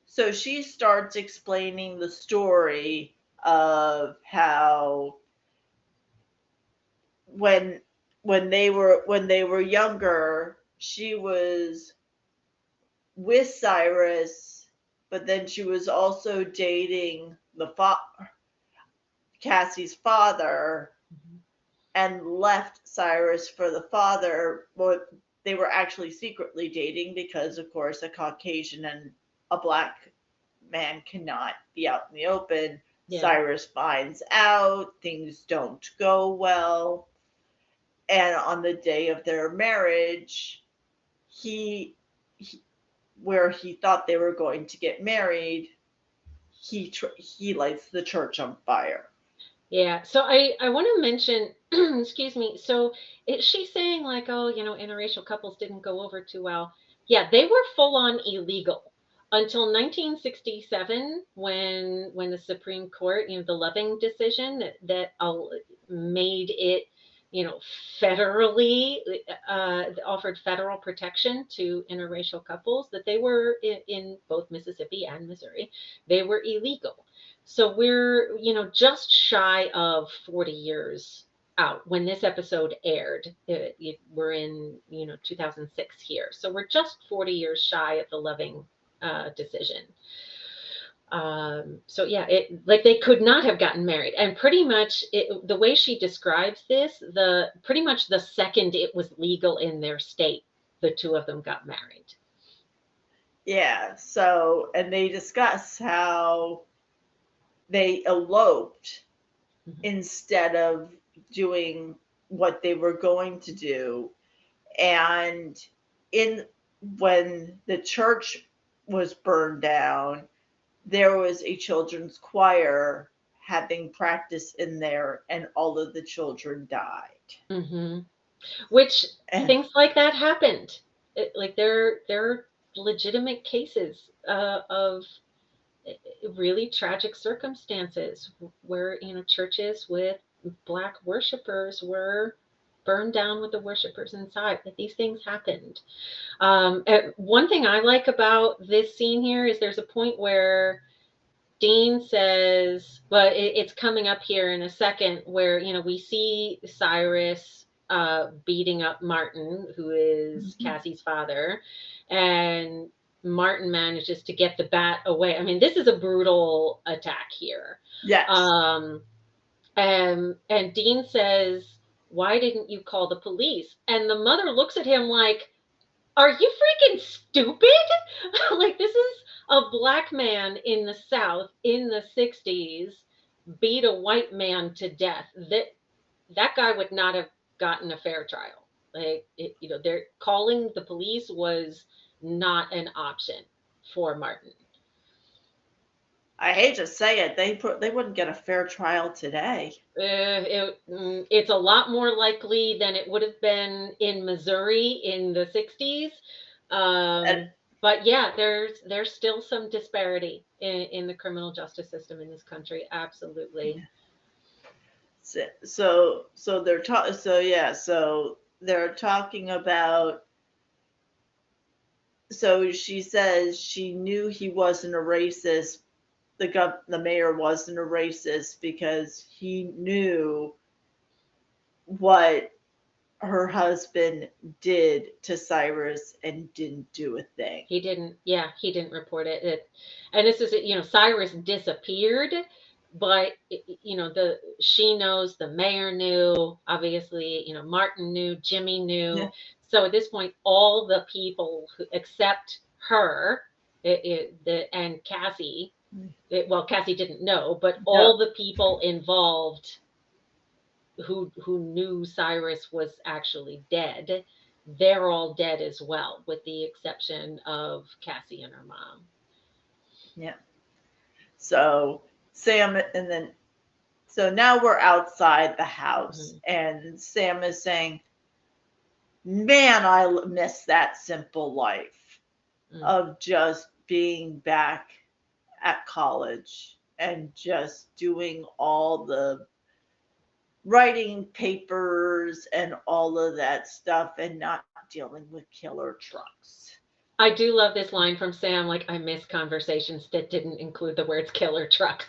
So she starts explaining the story of how when they were younger, she was with Cyrus, but then she was also dating Cassie's father, and left Cyrus for the father. Well, they were actually secretly dating because, of course, a Caucasian and a black man cannot be out in the open. Yeah. Cyrus finds out, things don't go well. And on the day of their marriage, where he thought they were going to get married, he lights the church on fire. Yeah. So I want to mention, excuse me. So she's saying like, oh, interracial couples didn't go over too well. Yeah, they were full on illegal until 1967 when the Supreme Court, the Loving decision that made it, federally offered federal protection to interracial couples, that they were in both Mississippi and Missouri. They were illegal. So we're, just shy of 40 years out when this episode aired. We're in, 2006 here. So we're just 40 years shy of the Loving decision. So yeah, they could not have gotten married. And pretty much the way she describes this, pretty much the second it was legal in their state, the two of them got married. Yeah. So, and they discuss how they eloped instead of doing what they were going to do. And when the church was burned down, there was a children's choir having practice in there, and all of the children died. Mm-hmm. Which And things like that happened. Like there are legitimate cases of really tragic circumstances where churches with black worshipers were burned down with the worshipers inside. That these things happened. One thing I like about this scene here is there's a point where Dean says, but it's coming up here in a second, where we see Cyrus beating up Martin, who is Cassie's father, and Martin manages to get the bat away. I mean, this is a brutal attack here. yes, And Dean says, "Why didn't you call the police?" And the mother looks at him like, "Are you freaking stupid?" Like, this is a black man in the South in the 60s beat a white man to death. That guy would not have gotten a fair trial. Like, they're calling the police was not an option for Martin. I hate to say it, they wouldn't get a fair trial today. It's a lot more likely than it would have been in Missouri in the 60s. But yeah, there's still some disparity in the criminal justice system in this country. Absolutely. So they're they're talking about. So she says she knew he wasn't a racist. The mayor wasn't a racist because he knew what her husband did to Cyrus and didn't do a thing. He didn't report it. And this is, Cyrus disappeared, but she knows, the mayor knew, obviously, Martin knew, Jimmy knew. Yeah. So at this point, all the people except her, and Cassie, Cassie didn't know, but all the people involved who knew Cyrus was actually dead, they're all dead as well, with the exception of Cassie and her mom. Yeah. So Sam, so now we're outside the house, and Sam is saying, "Man, I miss that simple life of just being back at college and just doing all the writing papers and all of that stuff and not dealing with killer trucks." I do love this line from Sam, like, "I miss conversations that didn't include the words killer truck."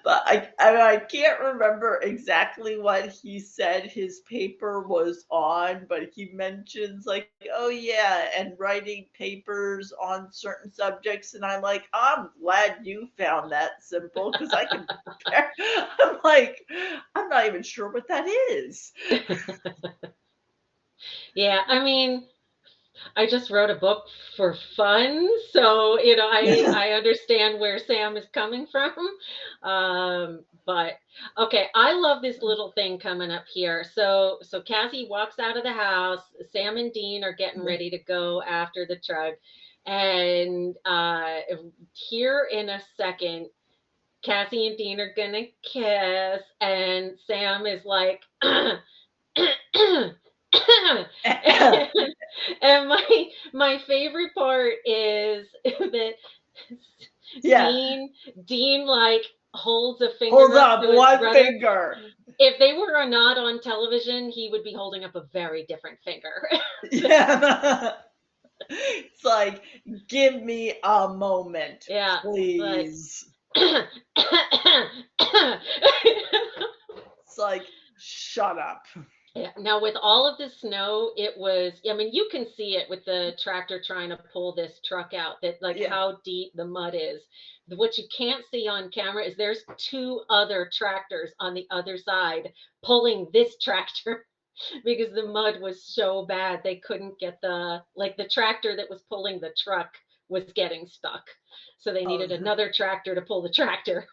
But I can't remember exactly what he said his paper was on, but he mentions like, "Oh yeah, and writing papers on certain subjects," and I'm like, "I'm glad you found that simple because I can compare." I'm like, I'm not even sure what that is. Yeah, I mean, I just wrote a book for fun, so I understand where Sam is coming from. But okay, I love this little thing coming up here. So Cassie walks out of the house. Sam and Dean are getting ready to go after the truck, and here in a second, Cassie and Dean are gonna kiss, and Sam is like. And my favorite part is that Dean like holds a finger Hold up up to his one brother. finger. If they were not on television, he would be holding up a very different finger. Yeah. It's like, give me a moment, Yeah, please. like, It's like, shut up. yeah. Now, with all of the snow, it was, I mean, you can see it with the tractor trying to pull this truck out, that like how deep the mud is. What you can't see on camera is there's two other tractors on the other side pulling this tractor because the mud was so bad they couldn't get the tractor that was pulling the truck was getting stuck. So they needed another tractor to pull the tractor.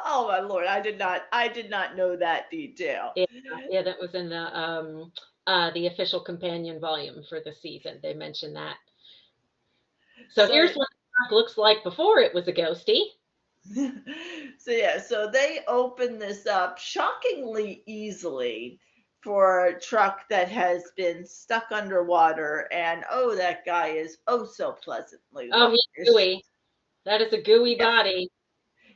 Oh my Lord, I did not know that detail. Yeah, that was in the official companion volume for the season. They mentioned that. So here's what truck looks like before it was a ghosty. So they open this up shockingly easily for a truck that has been stuck underwater, and oh, that guy is oh so pleasantly Oh, he's large. gooey. That is a gooey Yep. body.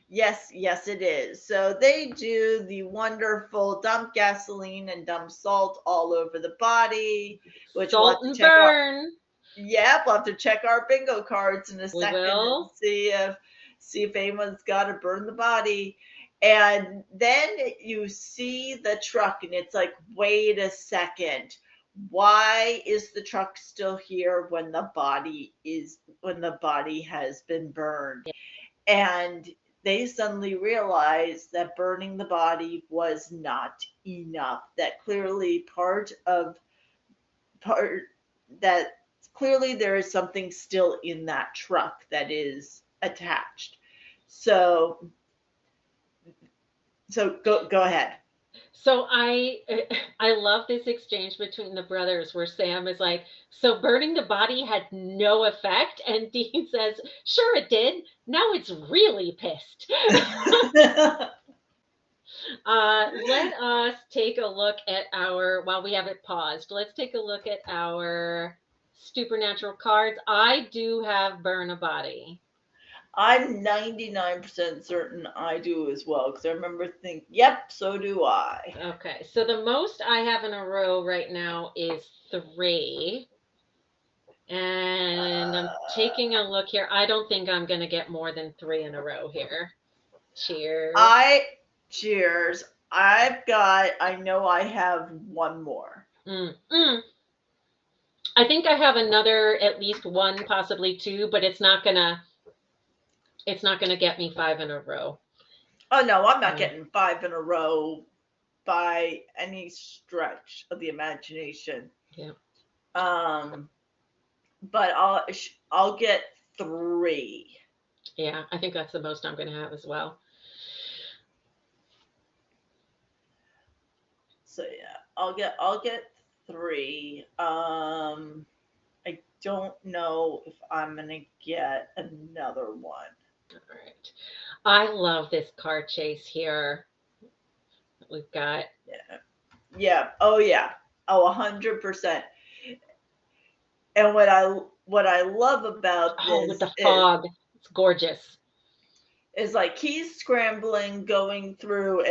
Yes, it is. So they do the wonderful dump gasoline and dump salt all over the body, which we'll have Salt to and check out. burn. Yeah, we'll have to check our bingo cards in a We second and will. see if anyone's got to burn the body. And then you see the truck, and it's like, wait a second. Why is the truck still here when the body has been burned? And they suddenly realize that burning the body was not enough. That part that clearly there is something still in that truck that is attached. So go ahead. So I love this exchange between the brothers where Sam is like, "So burning the body had no effect," and Dean says, "Sure it did. Now it's really pissed." Let us take a look at while we have it paused, let's take a look at our Supernatural cards. I do have burn a body. I'm 99% certain I do as well, because I remember thinking, yep, so do I. Okay, so the most I have in a row right now is 3. And I'm taking a look here. I don't think I'm going to get more than 3 in a row here. Cheers. Cheers. I know I have one more. I think I have another, at least 1, possibly 2, but it's not gonna get me 5 in a row. Oh no, I'm not getting 5 in a row by any stretch of the imagination. Yeah. But I'll get 3. Yeah, I think that's the most I'm going to have as well. So yeah, I'll get 3. I don't know if I'm gonna get another one. All right. I love this car chase here. We've got. Yeah. Oh yeah. Oh, 100%. And what I love about this with the fog, it's gorgeous. Is like he's scrambling, going through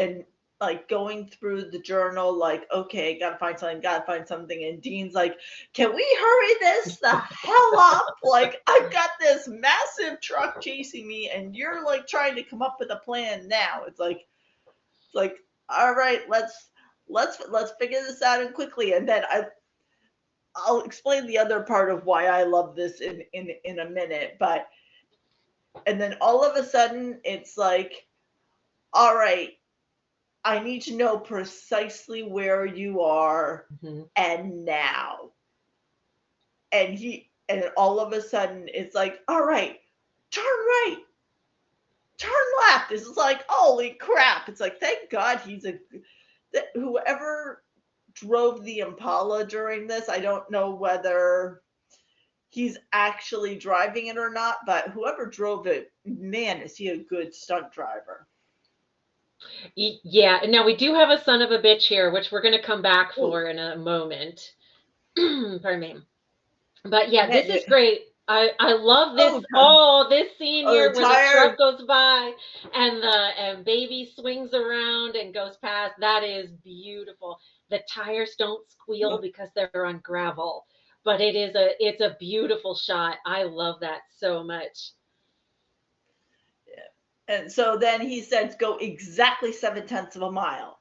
the journal, like, okay, gotta find something. And Dean's like, can we hurry this the hell up? Like, I've got this massive truck chasing me, and you're like trying to come up with a plan now. It's like, all right, let's figure this out and quickly. And then I'll explain the other part of why I love this in a minute, but. And then all of a sudden, it's like, all right, I need to know precisely where you are and now. And all of a sudden, it's like, all right, turn right, turn left. It's like, holy crap. It's like, thank God whoever drove the Impala during this, I don't know whether he's actually driving it or not, but whoever drove it, man, is he a good stunt driver. Yeah, now we do have a son of a bitch here, which we're going to come back for in a moment. Pardon me. But yeah, this is great. I love this. This scene here where the truck goes by and baby swings around and goes past. That is beautiful. The tires don't squeal because they're on gravel. But it's a beautiful shot. I love that so much. Yeah. And so then he says, go exactly 7/10 of a mile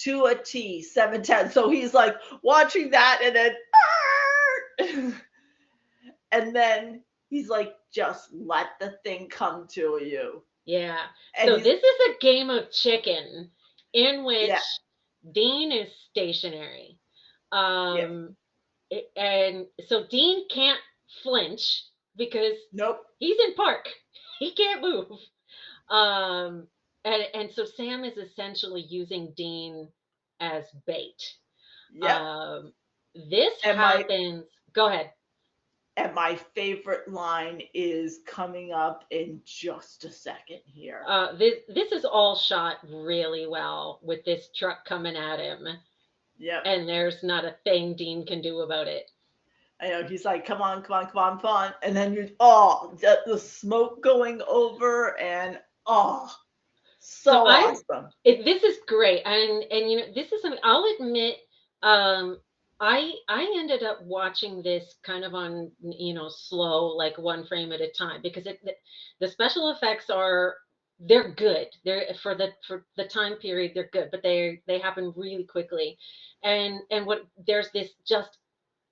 to a T, 7/10. So he's like watching that, and then he's like, just let the thing come to you. Yeah. So this is a game of chicken in which Dean is stationary. And so Dean can't flinch because he's in park. He can't move. And so Sam is essentially using Dean as bait. This happens. Go ahead. And my favorite line is coming up in just a second here. This is all shot really well with this truck coming at him, Yep. and there's not a thing Dean can do about it. I know, he's like, come on, come on, come on, come on. And then the smoke going over, and so awesome. This is great. And you know, this is something I'll admit, I ended up watching this kind of on, you know, slow, like one frame at a time, because the special effects they're good. They're for the time period, they're good, but they happen really quickly. And there's this just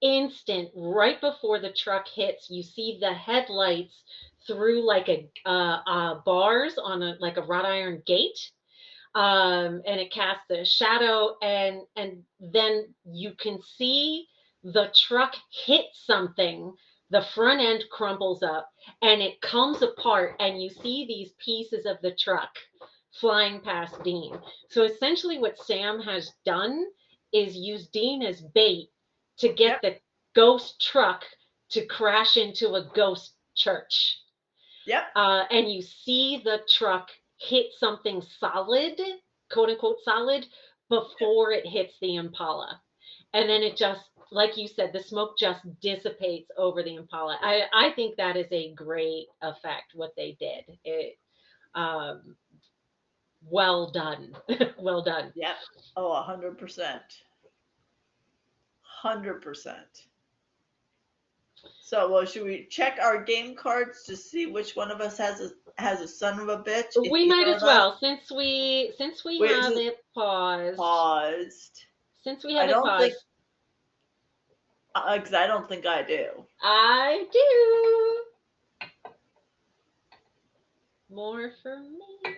instant right before the truck hits, you see the headlights through like a bars on a like a wrought iron gate, and it casts a shadow, and then you can see the truck hit something. The front end crumples up and it comes apart, and you see these pieces of the truck flying past Dean. So essentially what Sam has done is use Dean as bait to get the ghost truck to crash into a ghost church. Yep. And you see the truck hit something solid, quote unquote solid, before it hits the Impala. And then it just, like you said, the smoke just dissipates over the Impala. I think that is a great effect, what they did. It, well done. Well done. Yep. Oh, 100%. 100%. So, well, should we check our game cards to see which one of us has a son of a bitch? We might as well, since we have it paused. Since we have it paused. Because I don't think I do. I do. More for me.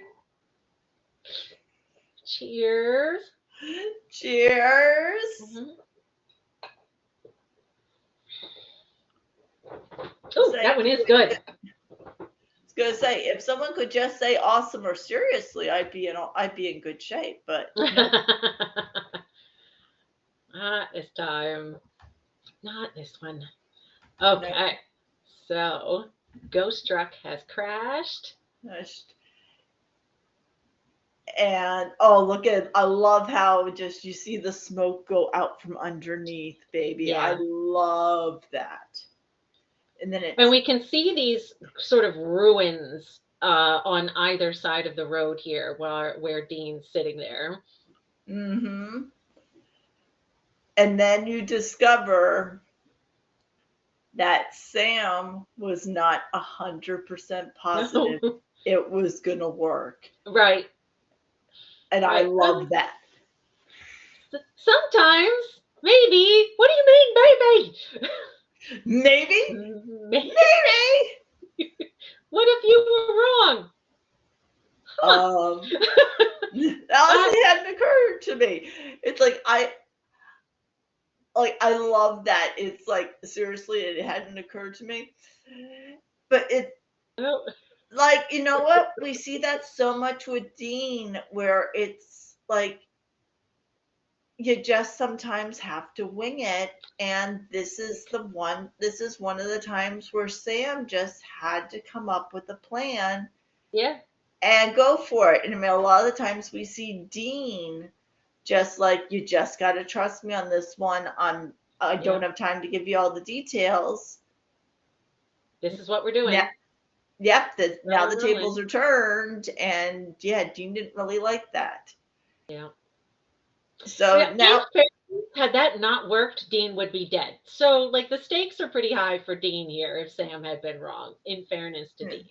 Cheers. Cheers. Mm-hmm. Oh, that one is good. I was gonna say, if someone could just say awesome or seriously, I'd be in good shape. But not this time. Not this one. Okay. So, ghost truck has crashed. And I love how just you see the smoke go out from underneath, baby. Yeah. I love that. And then we can see these sort of ruins on either side of the road here, where Dean's sitting there. Mm-hmm. And then you discover that Sam was not 100% positive it was gonna work. Right. And I love that. Sometimes, maybe. What do you mean, baby? Maybe. What if you were wrong? That hadn't occurred to me. It's like I love that. It's like, seriously, it hadn't occurred to me. But like, you know what? We see that so much with Dean, where it's like you just sometimes have to wing it. And this is one of the times where Sam just had to come up with a plan. Yeah. And go for it. And I mean, a lot of the times we see Dean just like, you just got to trust me on this one. I don't have time to give you all the details. This is what we're doing. Yeah. Yep. Now the tables are turned. And Dean didn't really like that. Yeah. So now, had that not worked, Dean would be dead. So, like, the stakes are pretty high for Dean here if Sam had been wrong, in fairness to Dean.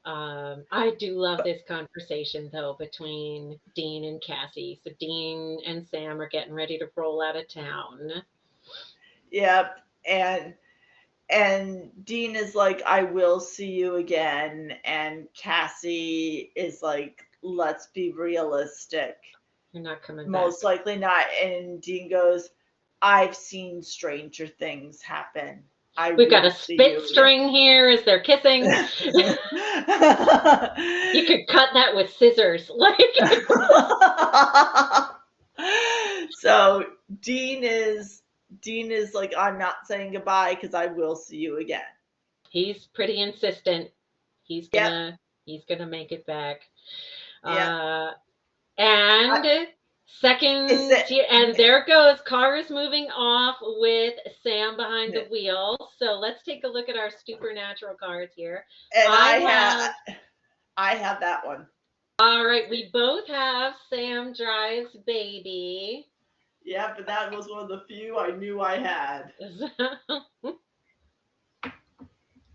I do love this conversation, though, between Dean and Cassie. So Dean and Sam are getting ready to roll out of town. Yep. And Dean is like, I will see you again. And Cassie is like, let's be realistic. You're not coming back. Most likely not. And Dean goes, I've seen stranger things happen. We've got a spit string here as they're kissing. You could cut that with scissors. So Dean is Dean is like, I'm not saying goodbye because I will see you again. He's pretty insistent. He's Yep, gonna he's gonna make it back. yep. Uh, I, and is second it? tier, and there goes. Car is moving off with Sam behind the Yeah. wheel. So let's take a look at our Supernatural cards here. And I have, I have that one. all right, we both have Sam drives baby. Yeah, but that was one of the few I knew I had.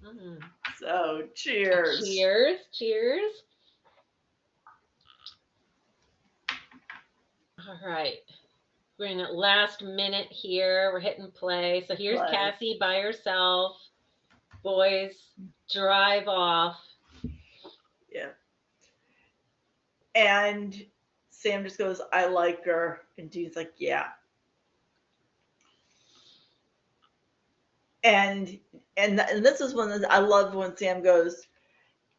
Mm. So cheers. Cheers, cheers. All right. We're in at last minute here. We're hitting play. So here's Play. Cassie by herself. Boys drive off. Yeah. And Sam just goes, I like her. And Dean's like, yeah. And and this is one that I love when Sam goes,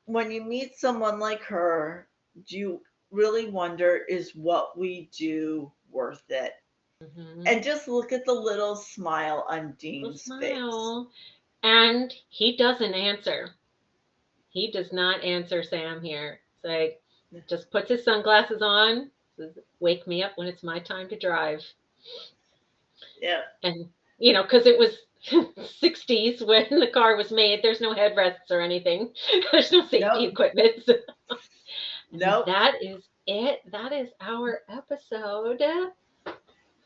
when you meet someone like her, do you really wonder, is what we do worth it? Mm-hmm. And just look at the little smile on Dean's face. Smile. And he doesn't answer. He does not answer Sam here. It's like, just puts his sunglasses on, says, wake me up when it's my time to drive. Yeah. And, because it was 60s when the car was made, there's no headrests or anything, there's no safety Nope. equipment. And Nope. that is it. That is our episode.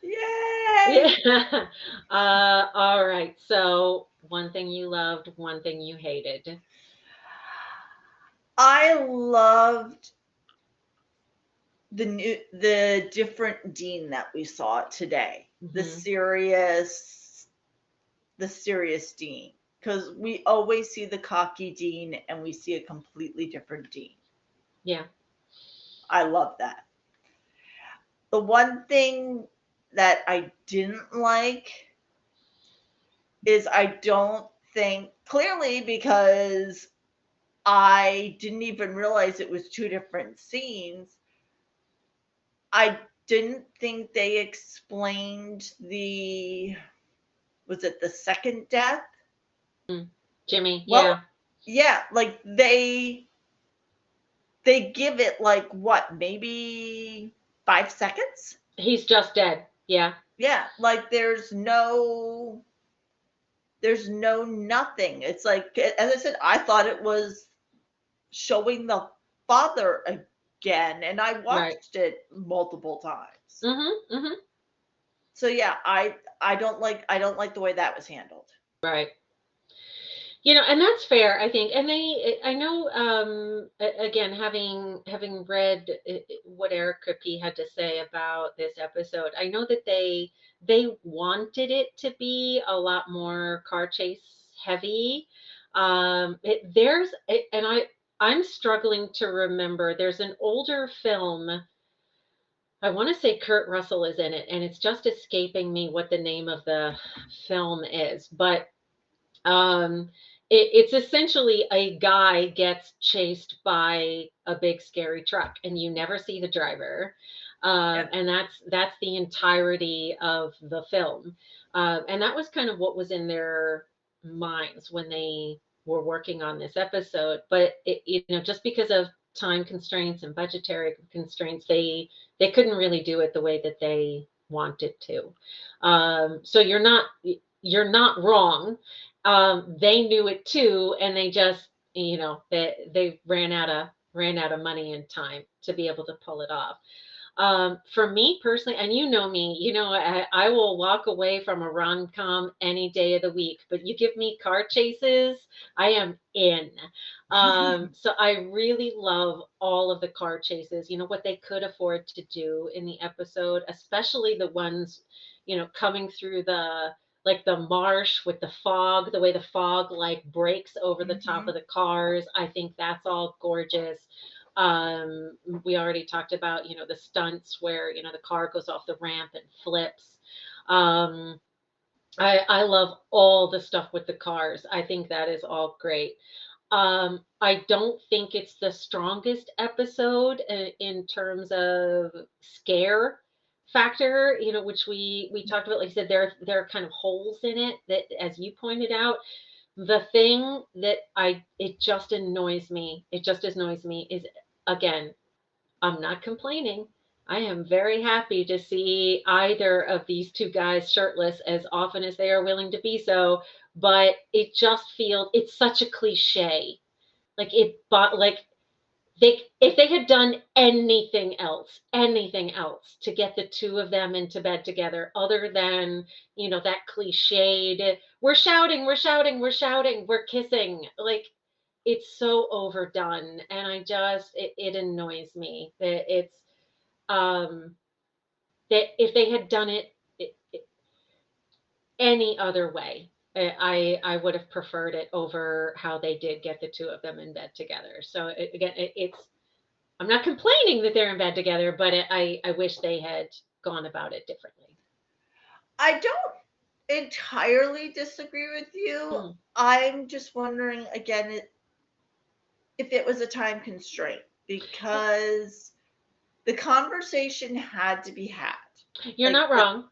Yay! Yeah. All right. So, one thing you loved, one thing you hated. I loved the different Dean that we saw today. The Mhm. serious Dean. Because we always see the cocky Dean and we see a completely different Dean. Yeah. I love that. The one thing that I didn't like is I don't think, clearly because I didn't even realize it was two different scenes, I didn't think they explained was it the second death? Jimmy. Well, Yeah. yeah, like they give it like what, maybe 5 seconds? He's just dead. Yeah. Yeah, like there's no nothing. It's like, as I said, I thought it was showing the father again, and I Right. watched it multiple times. Mm-hmm. Mm-hmm. So yeah, I don't like the way that was handled. Right. And that's fair, I think. And I know, again, having read what Eric Kripke had to say about this episode, I know that they wanted it to be a lot more car chase heavy. And I'm struggling to remember. There's an older film. I want to say Kurt Russell is in it, and it's just escaping me what the name of the film is, but um, it's essentially a guy gets chased by a big scary truck, and you never see the driver, Yeah. and that's the entirety of the film, and that was kind of what was in their minds when they were working on this episode. But just because of time constraints and budgetary constraints, they couldn't really do it the way that they wanted to. So you're not wrong. They knew it too, and they just, they ran out of money and time to be able to pull it off. For me personally, and you know me, I will walk away from a rom-com any day of the week, but you give me car chases, I am in. So I really love all of the car chases, what they could afford to do in the episode, especially the ones, coming through the marsh with the fog, the way the fog like breaks over the top Mhm. of the cars. I think that's all gorgeous. We already talked about, the stunts where, the car goes off the ramp and flips. Um, I love all the stuff with the cars. I think that is all great. I don't think it's the strongest episode in terms of scare factor, which we talked about, like I said, there are kind of holes in it that, as you pointed out. The thing that it just annoys me, is, again, I'm not complaining. I am very happy to see either of these two guys shirtless as often as they are willing to be so, but it just feels, it's such a cliche. Like if they had done anything else to get the two of them into bed together, other than, that cliched, we're shouting, we're kissing, like, it's so overdone, and it annoys me that it's, that if they had done it any other way, I would have preferred it over how they did get the two of them in bed together. So again, it's, I'm not complaining that they're in bed together, but I wish they had gone about it differently. I don't entirely disagree with you. I'm just wondering again if it was a time constraint, because the conversation had to be had. You're not wrong.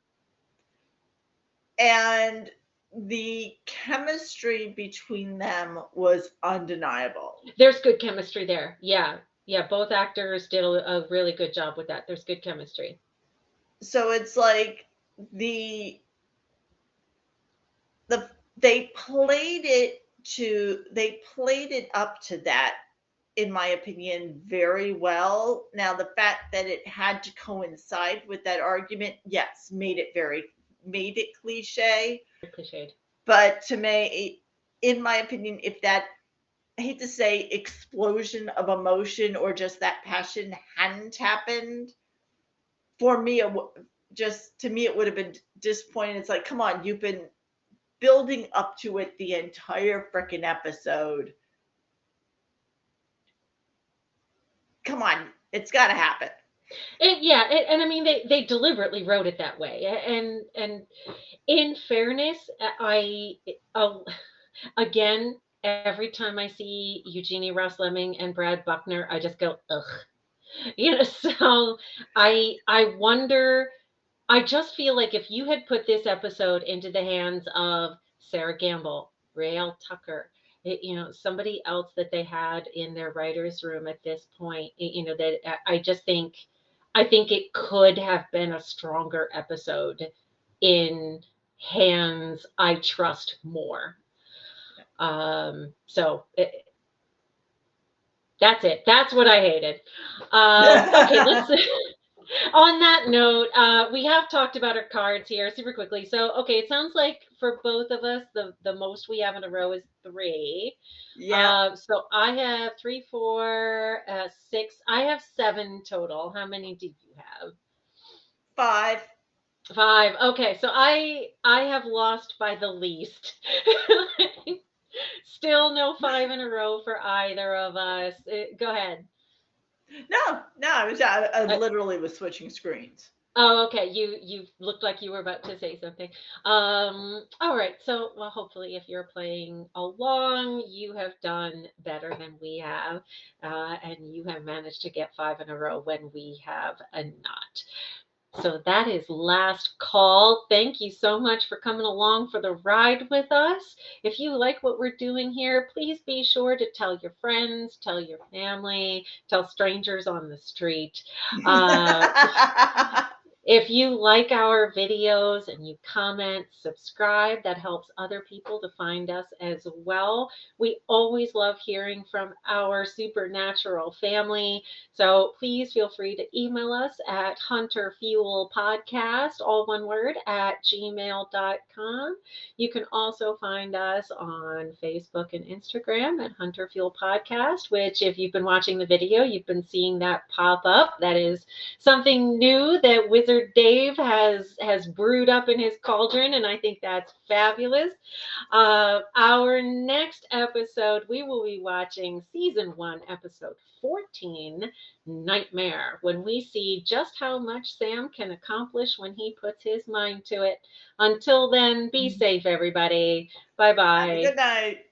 And the chemistry between them was undeniable. There's good chemistry there. Yeah. Both actors did a really good job with that. There's good chemistry. So it's like they played it up to that, in my opinion, very well. Now, the fact that it had to coincide with that argument, yes, made it cliche. Cliched. But to me, in my opinion, if that, I hate to say, explosion of emotion or just that passion hadn't happened, for me, it would have been disappointing. It's like, come on, you've been building up to it the entire freaking episode. Come on, it's got to happen. And I mean, they deliberately wrote it that way. And in fairness, again, every time I see Eugenie Ross Lemming and Brad Buckner, I just go, ugh. So I wonder, I just feel like if you had put this episode into the hands of Sarah Gamble, Rael Tucker, somebody else that they had in their writer's room at this point, that I think it could have been a stronger episode in hands I trust more. So that's it. That's what I hated. Okay, let's. On that note, we have talked about our cards here super quickly. So, okay, it sounds like for both of us, the most we have in a row is 3. Yeah. So I have 3, 4, 6. I have 7 total. How many do you have? 5. 5. Okay, so I have lost by the least. Still no 5 in a row for either of us. Go ahead. No, I literally was switching screens. Oh, okay. You looked like you were about to say something. All right. So, well, hopefully, if you're playing along, you have done better than we have, and you have managed to get 5 in a row when we have not. So that is last call. Thank you so much for coming along for the ride with us. If you like what we're doing here, please be sure to tell your friends, tell your family, tell strangers on the street. If you like our videos and you comment, subscribe, that helps other people to find us as well. We always love hearing from our Supernatural family. So please feel free to email us at hunterfuelpodcast, all one word, at gmail.com. You can also find us on Facebook and Instagram at Hunter Fuel Podcast, which, if you've been watching the video, you've been seeing that pop up. That is something new that Wizard Dave has brewed up in his cauldron, and I think that's fabulous. Our next episode, we will be watching season 1, episode 14, Nightmare, when we see just how much Sam can accomplish when he puts his mind to it. Until then, be safe, everybody. Bye-bye. Good night.